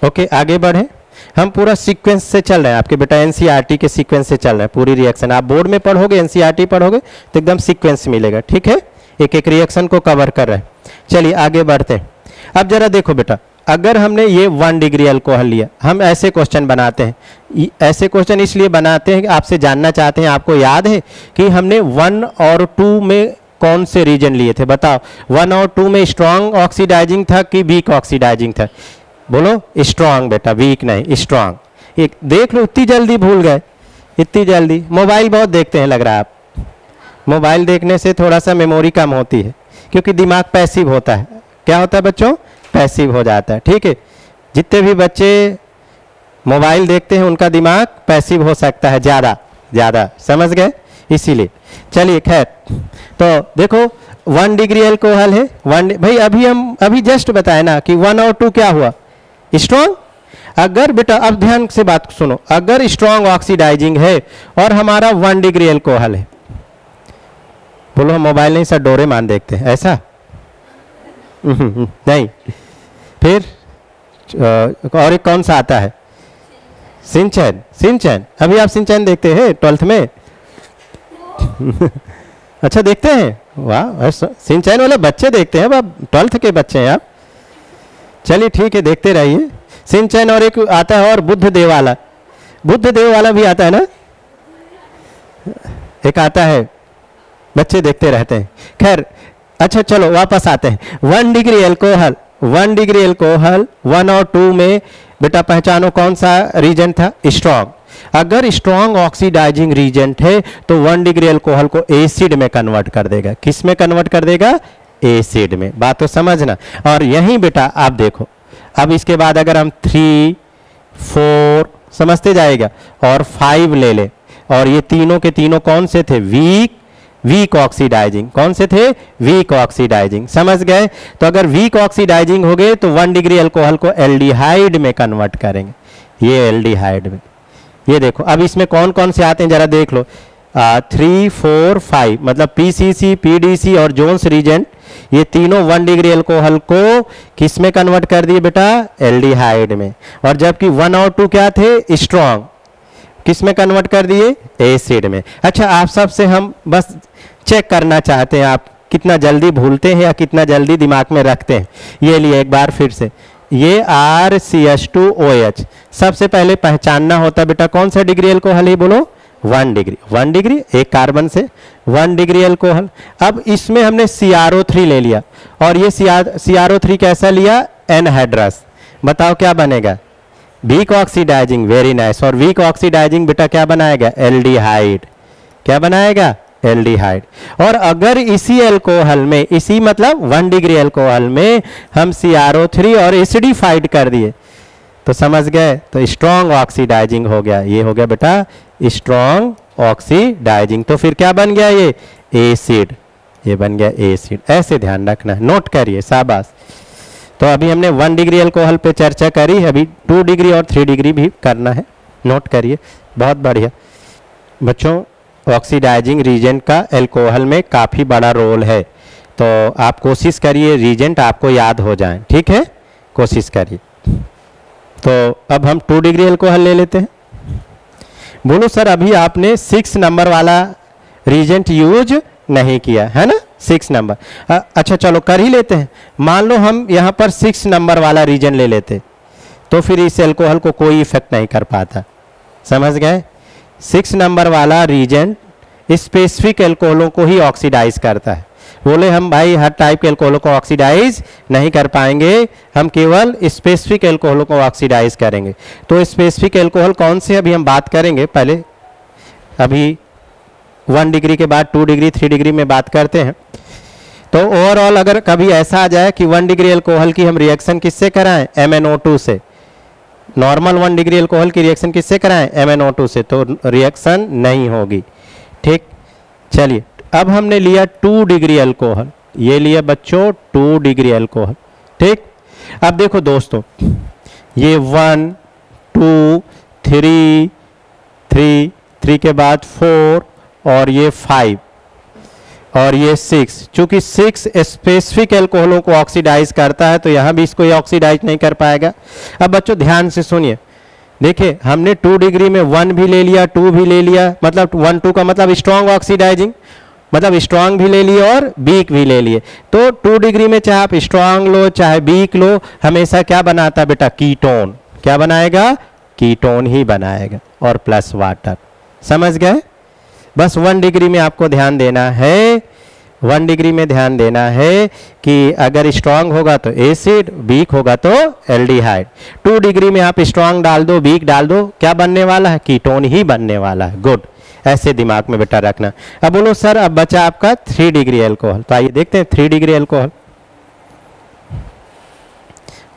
ओके, आगे बढ़े। हम पूरा सीक्वेंस से चल रहे हैं, आपके बेटा NCERT के सीक्वेंस से चल रहे हैं, पूरी रिएक्शन आप बोर्ड में पढ़ोगे, NCERT पढ़ोगे तो एकदम सीक्वेंस मिलेगा, ठीक है। एक एक रिएक्शन को कवर कर रहे हैं। चलिए आगे बढ़ते हैं। अब जरा देखो बेटा, अगर हमने ये 1 डिग्री अल्कोहल लिया, हम ऐसे क्वेश्चन बनाते हैं, ऐसे क्वेश्चन इसलिए बनाते हैं कि आपसे जानना चाहते हैं, आपको याद है कि हमने 1 और 2 में कौन से रीजन लिए थे, बताओ। 1 और 2 में स्ट्रॉन्ग ऑक्सीडाइजिंग था कि वीक ऑक्सीडाइजिंग था, बोलो। स्ट्रॉन्ग बेटा, वीक नहीं, स्ट्रॉन्ग। एक देख लो, इतनी जल्दी भूल गए, इतनी जल्दी। मोबाइल बहुत देखते हैं लग रहा है आप, मोबाइल देखने से थोड़ा सा मेमोरी कम होती है, क्योंकि दिमाग पैसिव होता है। क्या होता है बच्चों, पैसिव हो जाता है, ठीक है। जितने भी बच्चे मोबाइल देखते हैं उनका दिमाग पैसिव हो सकता है, ज़्यादा, समझ गए, इसीलिए। चलिए खैर, तो देखो 1 डिग्री अल्कोहल है, भाई अभी जस्ट बताए ना कि 1 और 2 क्या हुआ, स्ट्रॉन्ग। अगर बेटा अब ध्यान से बात सुनो, अगर स्ट्रॉन्ग ऑक्सीडाइजिंग है और हमारा 1 डिग्री अल्कोहल है, बोलो हम मोबाइल नहीं सर डोरेमॉन देखते हैं, ऐसा नहीं। फिर और एक कौन सा आता है, सिंचैन। अभी आप सिंचैन देखते हैं 12th में अच्छा देखते हैं, वाह, सिंचैन वाले बच्चे देखते हैं, 12th के बच्चे हैं आप। चलिए ठीक है, देखते रहिए सिंचैन। और एक आता है और बुद्धदेव वाला भी आता है ना, एक आता है, बच्चे देखते रहते हैं। खैर अच्छा चलो वापस आते हैं। 1 डिग्री अल्कोहल 1 और 2 में बेटा पहचानो कौन सा रीजन था, स्ट्रॉन्ग। अगर स्ट्रॉन्ग ऑक्सीडाइजिंग रीजन है तो 1 डिग्री अल्कोहल को एसिड में कन्वर्ट कर देगा। किस में कन्वर्ट कर देगा, एसिड में। बात तो समझना। और यहीं बेटा आप देखो, अब इसके बाद अगर हम 3, 4 समझते जाएगा और 5 ले ले, और ये तीनों के तीनों कौन से थे, वीक ऑक्सीडाइजिंग। कौन से थे, वीक ऑक्सीडाइजिंग, समझ गए। तो अगर वीक ऑक्सीडाइजिंग हो गए तो 1 डिग्री अल्कोहल को एल्डिहाइड में कन्वर्ट करेंगे, ये एल्डिहाइड में। ये देखो अब इसमें कौन कौन से आते हैं जरा देख लो, 3, 4, 5 मतलब PCC, PDC और जोन्स रीजेंट, ये तीनों 1 डिग्री अल्कोहल को किस में कन्वर्ट कर दिए बेटा, एल्डिहाइड में। और जबकि 1 और 2 क्या थे, स्ट्रॉन्ग, किस में कन्वर्ट कर दिए, एसिड में। अच्छा आप सबसे हम बस चेक करना चाहते हैं आप कितना जल्दी भूलते हैं या कितना जल्दी दिमाग में रखते हैं। ये लिए एक बार फिर से, ये RCH2OH सबसे पहले पहचानना होता है बेटा कौन सा डिग्री अल्कोहल है, बोलो 1 डिग्री, एक कार्बन से 1 डिग्री अल्कोहल। अब इसमें हमने CrO3 ले लिया, और ये CrO3 कैसा लिया, एनहाइड्रस। बताओ क्या बनेगा, वीक ऑक्सीडाइजिंग, वेरी नाइस। और वीक ऑक्सीडाइजिंग बेटा क्या बनाएगा, एल्डिहाइड। क्या बनाएगा, एल्डिहाइड। और अगर इसी अल्कोहल में, इसी मतलब 1 डिग्री अल्कोहल में हम CrO3 और एसिडिफाइड कर दिए तो समझ गए, तो स्ट्रॉन्ग ऑक्सीडाइजिंग हो गया। ये हो गया बेटा स्ट्रॉन्ग ऑक्सीडाइजिंग। तो फिर क्या बन गया, ये एसिड, ये बन गया एसिड। ऐसे ध्यान रखना है, नोट करिए, शाबाश। तो अभी हमने 1 डिग्री अल्कोहल पे चर्चा करी, अभी 2 डिग्री और 3 डिग्री भी करना है, नोट करिए। बहुत बढ़िया बच्चों, ऑक्सीडाइजिंग रीजेंट का अल्कोहल में काफ़ी बड़ा रोल है, तो आप कोशिश करिए रीजेंट आपको याद हो जाए, ठीक है, कोशिश करिए। तो अब हम 2 डिग्री अल्कोहल ले लेते हैं। बोलो सर अभी आपने 6 नंबर वाला रीजेंट यूज नहीं किया है ना, 6 नंबर। अच्छा चलो कर ही लेते हैं। मान लो हम यहाँ पर 6 नंबर वाला रीजेंट ले लेते तो फिर इस अल्कोहल को कोई इफेक्ट नहीं कर पाता, समझ गए। 6 नंबर वाला रीजेंट स्पेसिफिक अल्कोहलों को ही ऑक्सीडाइज करता है। बोले हम भाई हर टाइप के अल्कोहलों को ऑक्सीडाइज नहीं कर पाएंगे, हम केवल स्पेसिफिक अल्कोहलों को ऑक्सीडाइज करेंगे। तो स्पेसिफिक अल्कोहल कौन से अभी हम बात करेंगे, पहले अभी 1 डिग्री के बाद 2 डिग्री 3 डिग्री में बात करते हैं। तो ओवरऑल अगर कभी ऐसा आ जाए कि 1 डिग्री अल्कोहल की हम रिएक्शन किससे कराएं, MnO2 से, नॉर्मल 1 डिग्री अल्कोहल की रिएक्शन किससे कराएं, MnO2 से, तो रिएक्शन नहीं होगी, ठीक। चलिए अब हमने लिया 2 डिग्री अल्कोहल, ये लिया बच्चों 2 डिग्री अल्कोहल, ठीक। अब देखो दोस्तों, ये 1 2 3 3 के बाद 4 और ये 5 और ये 6, चूंकि 6 स्पेसिफिक अल्कोहलों को ऑक्सीडाइज करता है तो यहाँ भी इसको ये ऑक्सीडाइज नहीं कर पाएगा। अब बच्चों ध्यान से सुनिए, देखिए हमने 2 डिग्री में 1 भी ले लिया, 2 भी ले लिया, मतलब 1 2 का मतलब स्ट्रॉन्ग ऑक्सीडाइजिंग, मतलब स्ट्रॉन्ग भी ले लिए और वीक भी ले लिए। तो 2 डिग्री में चाहे आप स्ट्रॉन्ग लो चाहे वीक लो, हमेशा क्या बनाता बेटा, कीटोन। क्या बनाएगा, कीटोन ही बनाएगा और प्लस वाटर, समझ गए। बस 1 डिग्री में आपको ध्यान देना है, 1 डिग्री में ध्यान देना है कि अगर स्ट्रांग होगा तो एसिड, वीक होगा तो एल्डिहाइड। 2 डिग्री में आप स्ट्रांग डाल दो, वीक डाल दो, क्या बनने वाला है, कीटोन ही बनने वाला है। गुड, ऐसे दिमाग में बेटा रखना। अब बोलो सर अब बचा आपका 3 डिग्री अल्कोहल, तो आइए देखते हैं 3 डिग्री अल्कोहल।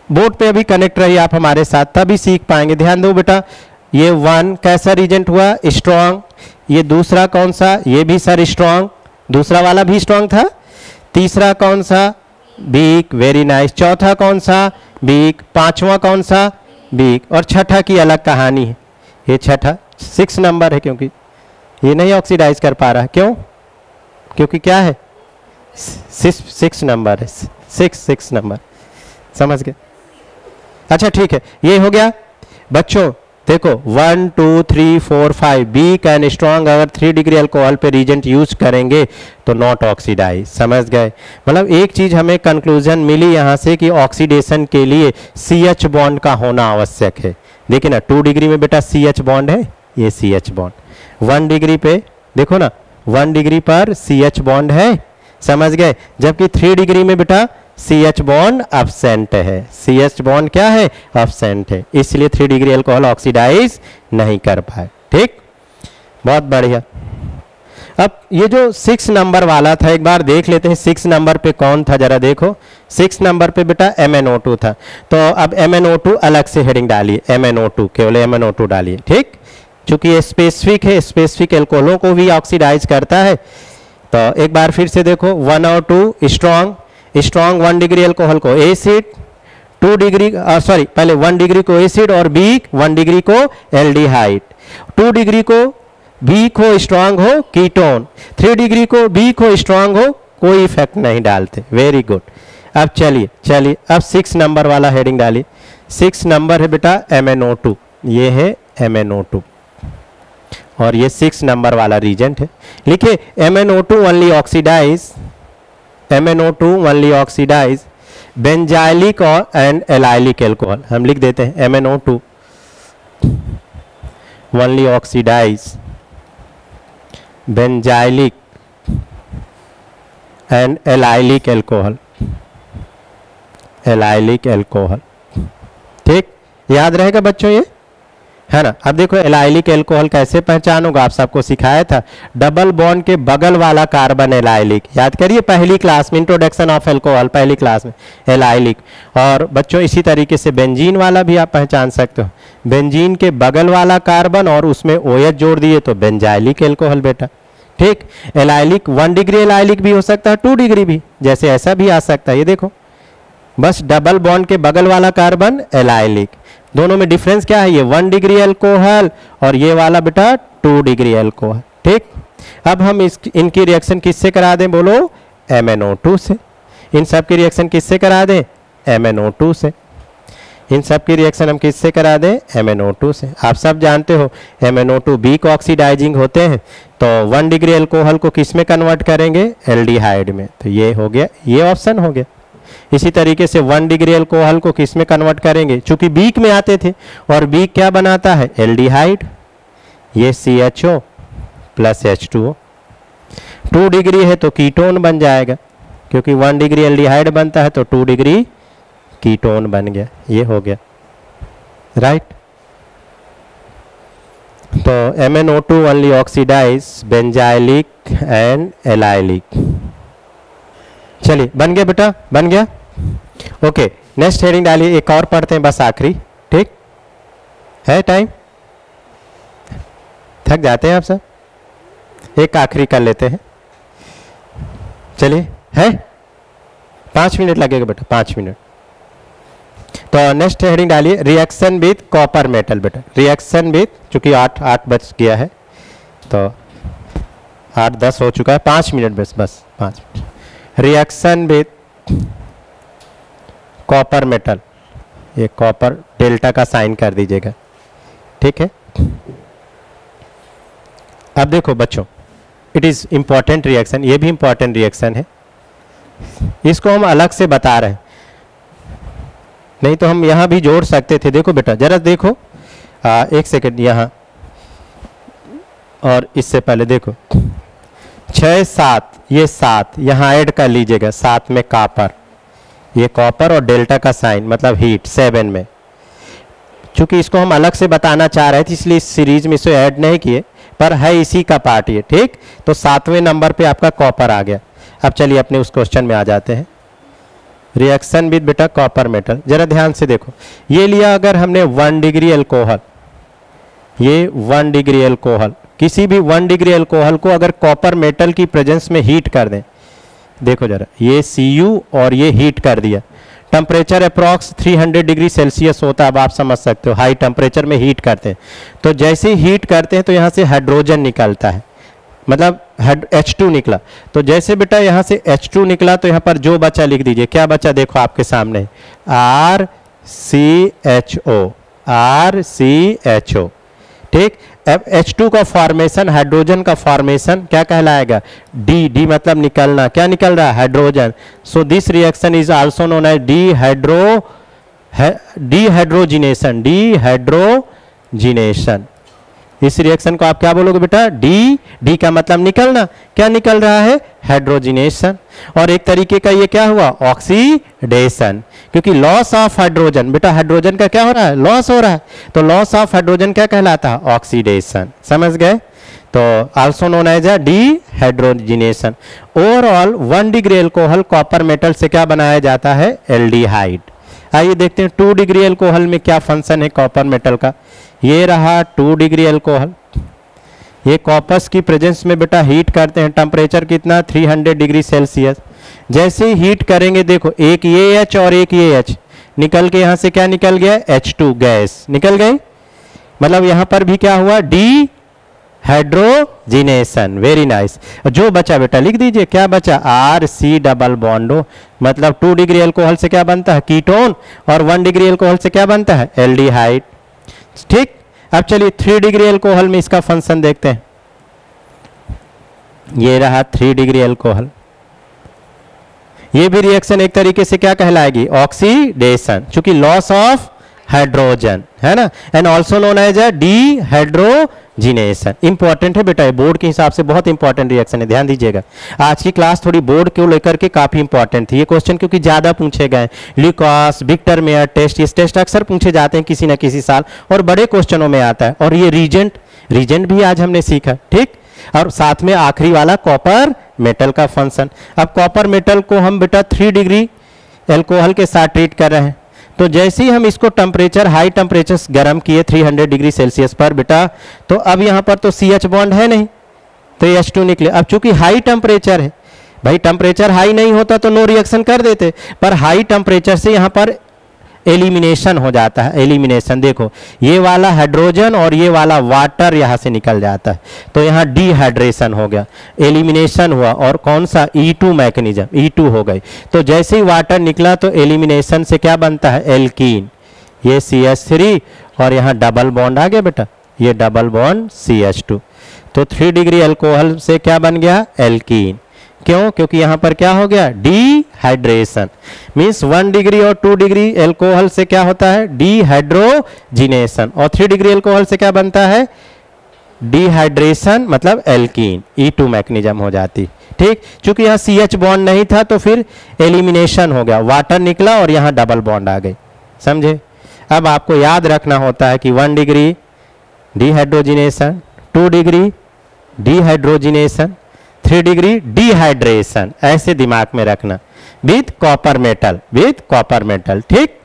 बोर्ड पे अभी कनेक्ट रहिए आप हमारे साथ, तभी सीख पाएंगे। ध्यान दो बेटा, ये 1 कैसा रीजेंट हुआ, स्ट्रॉन्ग। ये दूसरा कौन सा, ये भी सर स्ट्रॉन्ग, दूसरा वाला भी स्ट्रॉन्ग था। तीसरा कौन सा, वीक, वेरी नाइस। चौथा कौन सा, वीक। पांचवा कौन सा, वीक। और छठा की अलग कहानी है, ये छठा 6 नंबर है, क्योंकि ये नहीं ऑक्सीडाइज कर पा रहा है। क्यों, क्योंकि क्या है, 6 नंबर है, 6 नंबर, समझ गए। अच्छा ठीक है, ये हो गया बच्चों। देखो 1 2 3 4 5 वीक एंड स्ट्रॉन्ग अगर 3 डिग्री अल्कोहल पे रीजेंट यूज करेंगे तो नॉट ऑक्सीडाइज, समझ गए। मतलब एक चीज हमें कंक्लूजन मिली यहाँ से कि ऑक्सीडेशन के लिए CH बॉन्ड का होना आवश्यक है। देखिए ना 2 डिग्री में बेटा CH बॉन्ड है, ये CH बॉन्ड। 1 डिग्री पे देखो ना 1 डिग्री पर CH बॉन्ड है, समझ गए। जबकि 3 डिग्री में बेटा CH बॉन्ड एब्सेंट है, CH बॉन्ड क्या है, एब्सेंट है, इसलिए 3 डिग्री अल्कोहल ऑक्सीडाइज नहीं कर पाए। ठीक, बहुत बढ़िया। अब ये जो 6 नंबर वाला था एक बार देख लेते हैं 6 नंबर पे कौन था, जरा देखो। 6 नंबर पे बेटा MnO2 था, तो अब MnO2 अलग से हेडिंग डालिए, MnO2 केवल MnO2 डालिए। ठीक, चूंकि ये स्पेसिफिक है, स्पेसिफिक अल्कोहलों को भी ऑक्सीडाइज करता है। तो एक बार फिर से देखो 1 और 2 स्ट्रॉन्ग, 1 डिग्री अल्कोहल को एसिड, 2 डिग्री सॉरी पहले 1 डिग्री को एसिड और वीक 1 डिग्री को एल्डिहाइड, 2 डिग्री को वीक हो स्ट्रांग हो कीटोन, 3 डिग्री को वीक हो स्ट्रांग हो कोई इफेक्ट नहीं डालते। Very good. अब चलिए अब 6 नंबर वाला हेडिंग डालिए। 6 नंबर है बेटा MnO2, ये है MnO2 और ये 6 नंबर वाला रीजेंट है। लिखिए MnO2 only oxidise, MnO2 only oxidise benzylic और एंड एलाइलिक एल्कोहल। हम लिख देते हैं MnO2 only oxidise benzylic and allylic alcohol, allylic alcohol. ठीक, याद रहेगा बच्चों ये है ना। अब देखो एलाइलिक एल्कोहल कैसे पहचान होगा, आप सबको सिखाया था, डबल बॉन्ड के बगल वाला कार्बन एलाइलिक, याद करिए पहली क्लास में, इंट्रोडक्शन ऑफ एल्कोहल पहली क्लास में, एलाइलिक। और बच्चों इसी तरीके से बेंजीन वाला भी आप पहचान सकते हो, बेंजीन के बगल वाला कार्बन और उसमें OH जोड़ दिए तो बेंजाइलिक एल्कोहल बेटा। ठीक, एलाइलिक 1 डिग्री एलाइलिक भी हो सकता है, 2 डिग्री भी, जैसे ऐसा भी आ सकता है, ये देखो बस डबल बॉन्ड के बगल वाला कार्बन एलाइलिक, दोनों में डिफरेंस क्या है, ये 1 डिग्री एल्कोहल और ये वाला बेटा 2 डिग्री एल्कोहल। ठीक, अब हम इनकी रिएक्शन किससे करा दें, बोलो MnO2 से। इन सब की रिएक्शन किससे करा दें, MnO2 से। इन सब की रिएक्शन हम किससे करा दें, MnO2 से। आप सब जानते हो MnO2 वीक ऑक्सीडाइजिंग होते हैं, तो 1 डिग्री एल्कोहल को किस में कन्वर्ट करेंगे, एल्डिहाइड में, तो ये हो गया, ये ऑप्शन हो गया। इसी तरीके से 1 डिग्री एल्कोहल को किस में कन्वर्ट करेंगे, चूंकि वीक में आते थे, और वीक क्या बनाता है, एल्डिहाइड, ये CHO प्लस H2O। 2 डिग्री है तो कीटोन बन जाएगा, क्योंकि 1 डिग्री एल्डिहाइड बनता है तो 2 डिग्री कीटोन बन गया, ये हो गया, राइट। तो MnO2 only oxidise benzylic and allylic. चलिए बन गया बेटा, बन गया, ओके। नेक्स्ट हेडिंग डालिए, एक और पढ़ते हैं बस आखिरी, ठीक है, टाइम थक जाते हैं आप सब, एक आखिरी कर लेते हैं, चलिए, है 5 मिनट लगेगा बेटा, 5 मिनट। तो नेक्स्ट हेडिंग डालिए, रिएक्शन विथ कॉपर मेटल बेटा, रिएक्शन विथ, चूंकि 8 बज गया है तो 8:10 हो चुका है, 5 मिनट बस 5 minute. Reaction with copper metal, ये कॉपर डेल्टा का साइन कर दीजिएगा, ठीक है। अब देखो बच्चों, इट इज इंपॉर्टेंट रिएक्शन, ये भी इंपॉर्टेंट रिएक्शन है, इसको हम अलग से बता रहे हैं, नहीं तो हम यहां भी जोड़ सकते थे। देखो बेटा जरा देखो, 1 सेकेंड यहाँ, और इससे पहले देखो 6 7, ये 7 यहाँ ऐड कर लीजिएगा, 7 में कॉपर, ये कॉपर और डेल्टा का साइन मतलब हीट 7 में, चूंकि इसको हम अलग से बताना चाह रहे थे इसलिए इस सीरीज में इसे ऐड नहीं किए, पर है इसी का पार्ट ये, ठीक। तो 7वें नंबर पे आपका कॉपर आ गया। अब चलिए अपने उस क्वेश्चन में आ जाते हैं, रिएक्शन विद बेटा कॉपर मेटल। जरा ध्यान से देखो, ये लिया अगर हमने 1 डिग्री एल्कोहल, ये 1 डिग्री एल्कोहल, किसी भी 1 डिग्री एल्कोहल को अगर कॉपर मेटल की प्रेजेंस में हीट कर दें, देखो जरा, ये Cu और ये हीट कर दिया, टेम्परेचर अप्रॉक्स 300 डिग्री सेल्सियस होता है, अब आप समझ सकते हो, हाई टेम्परेचर में हीट करते हैं, तो जैसे ही हीट करते हैं तो यहाँ से हाइड्रोजन निकलता है, मतलब H2 निकला, तो जैसे बेटा यहाँ से H2 निकला तो यहाँ पर जो बचा लिख दीजिए, क्या बचा देखो आपके सामने, RCHO, ठीक। अब H2 का फॉर्मेशन, हाइड्रोजन का फॉर्मेशन क्या कहलाएगा, D मतलब निकलना, क्या निकल रहा है, hydrogen. So this reaction is also known as dehydrogenation. इस रिएक्शन को आप क्या बोलोगे बेटा, डी का मतलब निकलना, क्या निकल रहा है, हाइड्रोजिनेशन। और एक तरीके का ये क्या हुआ, ऑक्सीडेशन, क्योंकि लॉस ऑफ हाइड्रोजन, बेटा हाइड्रोजन का क्या हो रहा है, लॉस हो रहा है, तो लॉस ऑफ हाइड्रोजन क्या कहलाता है, ऑक्सीडेशन, समझ गए। तो also known as a dehydrogenation. Overall 1 degree alcohol copper metal से क्या बनाया जाता है, एल्डिहाइड। आइए देखते हैं 2 डिग्री एल्कोहल में क्या फंक्शन है कॉपर मेटल का। ये रहा 2 डिग्री एल्कोहल, ये कॉपर्स की प्रेजेंस में बेटा हीट करते हैं, टेम्परेचर कितना 300 डिग्री सेल्सियस। जैसे ही हीट करेंगे देखो, एक ये H और एक ये H निकल के यहाँ से क्या निकल गया, H2 गैस निकल गई, मतलब यहाँ पर भी क्या हुआ, डिहाइड्रोजिनेशन। Very nice. जो बचा बेटा लिख दीजिए, क्या बचा, RC डबल बॉन्डो, मतलब 2 डिग्री एल्कोहल से क्या बनता है, कीटोन, और 1 डिग्री एल्कोहल से क्या बनता है, एल्डिहाइड, ठीक। अब चलिए 3 डिग्री एल्कोहल में इसका फंक्शन देखते हैं। ये रहा 3 डिग्री एल्कोहल, ये भी रिएक्शन एक तरीके से क्या कहलाएगी, ऑक्सीडेशन, क्योंकि लॉस ऑफ हाइड्रोजन, है ना, and also known as a dehydrogenation. Important है बेटा, बोर्ड के हिसाब से बहुत इंपॉर्टेंट रिएक्शन है, ध्यान दीजिएगा। आज की क्लास थोड़ी बोर्ड को लेकर के काफी इंपॉर्टेंट थी। ये क्वेश्चन क्योंकि ज्यादा पूछे गए, ल्यूकास, विक्टर मेयर टेस्ट, ये टेस्ट अक्सर पूछे जाते हैं किसी न किसी साल, और बड़े क्वेश्चनों में आता है। और ये रीजेंट भी आज हमने सीखा, ठीक। और साथ में आखिरी वाला कॉपर मेटल का फंक्शन। अब कॉपर मेटल को हम बेटा 3 डिग्री एल्कोहल के साथ ट्रीट कर रहे हैं, तो जैसे ही हम इसको टेम्परेचर हाई टेम्परेचर गर्म किए 300 डिग्री सेल्सियस पर बेटा, तो अब यहाँ पर तो CH बॉन्ड है नहीं, तो H2 निकले। अब चूंकि हाई टेम्परेचर है, भाई टेम्परेचर हाई नहीं होता तो नो रिएक्शन कर देते, पर हाई टेम्परेचर से यहाँ पर एलिमिनेशन हो जाता है। एलिमिनेशन देखो, ये वाला हाइड्रोजन और ये वाला वाटर यहाँ से निकल जाता है, तो यहाँ डिहाइड्रेशन हो गया, एलिमिनेशन हुआ, और कौन सा E2 मैकेनिज्म, E2 हो गई। तो जैसे ही वाटर निकला तो एलिमिनेशन से क्या बनता है, एल्कीन, ये CH3, और यहाँ डबल बॉन्ड आ गया बेटा, ये डबल बॉन्ड CH2। तो 3 डिग्री अल्कोहल से क्या बन गया, एल्कीन। क्यों, क्योंकि यहाँ पर क्या हो गया, डिहाइड्रेशन। मीन्स 1 डिग्री और 2 डिग्री एल्कोहल से क्या होता है, डिहाइड्रोजिनेशन, और 3 डिग्री एल्कोहल से क्या बनता है, डिहाइड्रेशन, मतलब एल्कीन, E2 मैकेनिज्म हो जाती, ठीक। चूंकि यहाँ CH बॉन्ड नहीं था तो फिर एलिमिनेशन हो गया, वाटर निकला और यहाँ डबल बॉन्ड आ गई, समझे। अब आपको याद रखना होता है कि 1 degree dehydrogenation, 2 degree dehydrogenation, 3 degree dehydration, ऐसे दिमाग में रखना, विथ कॉपर मेटल, ठीक।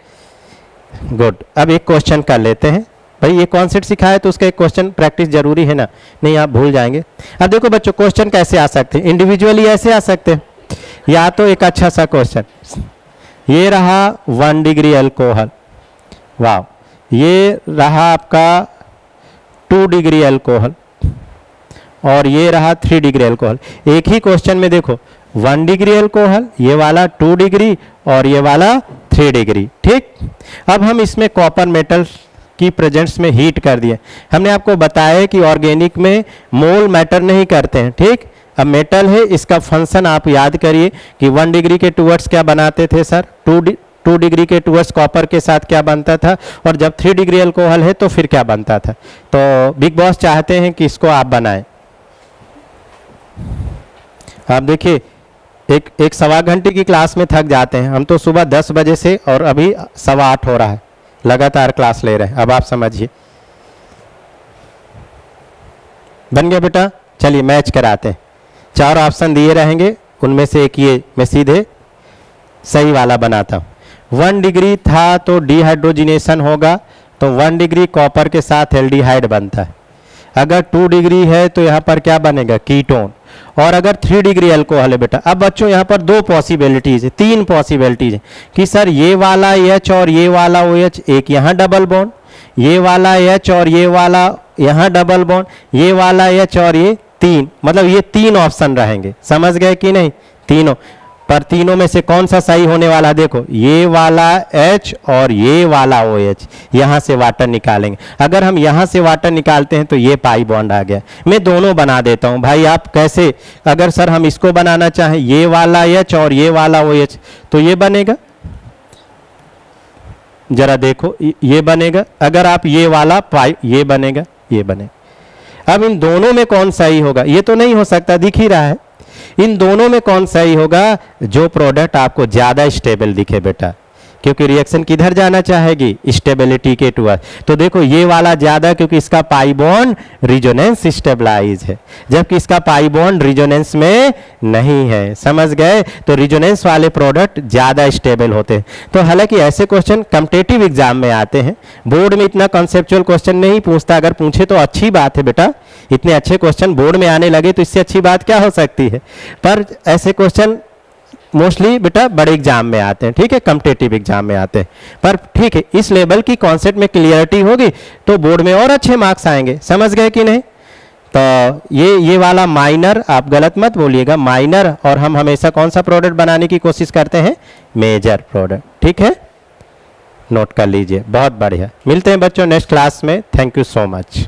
गुड। अब एक क्वेश्चन कर लेते हैं, भाई ये कॉन्सेप्ट सिखाया तो उसका एक क्वेश्चन प्रैक्टिस जरूरी है ना, नहीं आप भूल जाएंगे। अब देखो बच्चों, क्वेश्चन कैसे आ सकते हैं, इंडिविजुअली ऐसे आ सकते हैं, या तो एक अच्छा सा क्वेश्चन, ये रहा 1 डिग्री अल्कोहल, वाह, ये रहा आपका 2 डिग्री अल्कोहल, और ये रहा 3 डिग्री अल्कोहल। एक ही क्वेश्चन में देखो 1 डिग्री अल्कोहल, ये वाला 2 डिग्री और ये वाला 3 डिग्री, ठीक। अब हम इसमें कॉपर मेटल की प्रेजेंस में हीट कर दिए। हमने आपको बताया कि ऑर्गेनिक में मोल मैटर नहीं करते हैं, ठीक। अब मेटल है, इसका फंक्शन आप याद करिए कि 1 डिग्री के टूवर्ड्स क्या बनाते थे सर, 2 डिग्री के टूवर्ड्स कॉपर के साथ क्या बनता था, और जब 3 डिग्री अल्कोहल है तो फिर क्या बनता था। तो बिग बॉस चाहते हैं कि इसको आप बनाएं। आप देखिए, एक 1.25 घंटे की क्लास में थक जाते हैं हम, तो सुबह 10 बजे से और अभी 7:15 हो रहा है, लगातार क्लास ले रहे हैं। अब आप समझिए, बन गया बेटा। चलिए मैच कराते हैं, 4 ऑप्शन दिए रहेंगे, उनमें से एक ये मैं सीधे सही वाला बनाता हूँ। 1 डिग्री था तो डिहाइड्रोजिनेशन होगा, तो 1 डिग्री कॉपर के साथ एल्डिहाइड बनता है। अगर 2 डिग्री है तो यहाँ पर क्या बनेगा, कीटोन। और अगर 3 डिग्री अल्कोहल है बेटा, अब बच्चों यहाँ पर 2 पॉसिबिलिटीज है, 3 पॉसिबिलिटीज है कि सर ये वाला H और ये वाला OH, एक यहाँ डबल बॉन्ड, ये वाला H और ये वाला यहाँ डबल बॉन्ड, ये वाला H और ये 3, मतलब ये 3 ऑप्शन रहेंगे, समझ गए कि नहीं, तीनों। पर तीनों में से कौन सा सही होने वाला, देखो ये वाला H और ये वाला OH, यहाँ से वाटर निकालेंगे। अगर हम यहाँ से वाटर निकालते हैं तो ये पाई बॉन्ड आ गया। मैं दोनों बना देता हूँ भाई, आप कैसे, अगर सर हम इसको बनाना चाहें, ये वाला H और ये वाला OH, तो ये बनेगा, जरा देखो ये बनेगा। अगर आप ये वाला पाई, ये बनेगा, ये बनेगा। अब इन दोनों में कौन सही होगा, ये तो नहीं हो सकता, दिख ही रहा है। इन दोनों में कौन सही होगा, जो प्रोडक्ट आपको ज्यादा स्टेबल दिखे बेटा, क्योंकि रिएक्शन किधर जाना चाहेगी, स्टेबिलिटी के टूवर्ड। तो देखो ये वाला ज्यादा, क्योंकि इसका पाई बॉन्ड रिजोनेंस स्टेबलाइज है, जबकि इसका पाई बॉन्ड रिजोनेंस में नहीं है, समझ गए। तो रिजोनेंस वाले प्रोडक्ट ज्यादा स्टेबल होते हैं। तो हालांकि ऐसे क्वेश्चन कॉम्पिटिटिव एग्जाम में आते हैं, बोर्ड में इतना कॉन्सेप्चुअल क्वेश्चन नहीं पूछता। अगर पूछे तो अच्छी बात है बेटा, इतने अच्छे क्वेश्चन बोर्ड में आने लगे तो इससे अच्छी बात क्या हो सकती है। पर ऐसे क्वेश्चन मोस्टली बेटा बड़े एग्जाम में आते हैं, ठीक है, कॉम्पिटिटिव एग्जाम में आते हैं। पर ठीक है, इस लेवल की कॉन्सेप्ट में क्लियरिटी होगी तो बोर्ड में और अच्छे मार्क्स आएंगे, समझ गए कि नहीं। तो ये वाला माइनर, आप गलत मत बोलिएगा, माइनर, और हम हमेशा कौन सा प्रोडक्ट बनाने की कोशिश करते हैं, मेजर प्रोडक्ट, ठीक है, नोट कर लीजिए। बहुत बढ़िया, मिलते हैं बच्चों नेक्स्ट क्लास में। Thank you so much.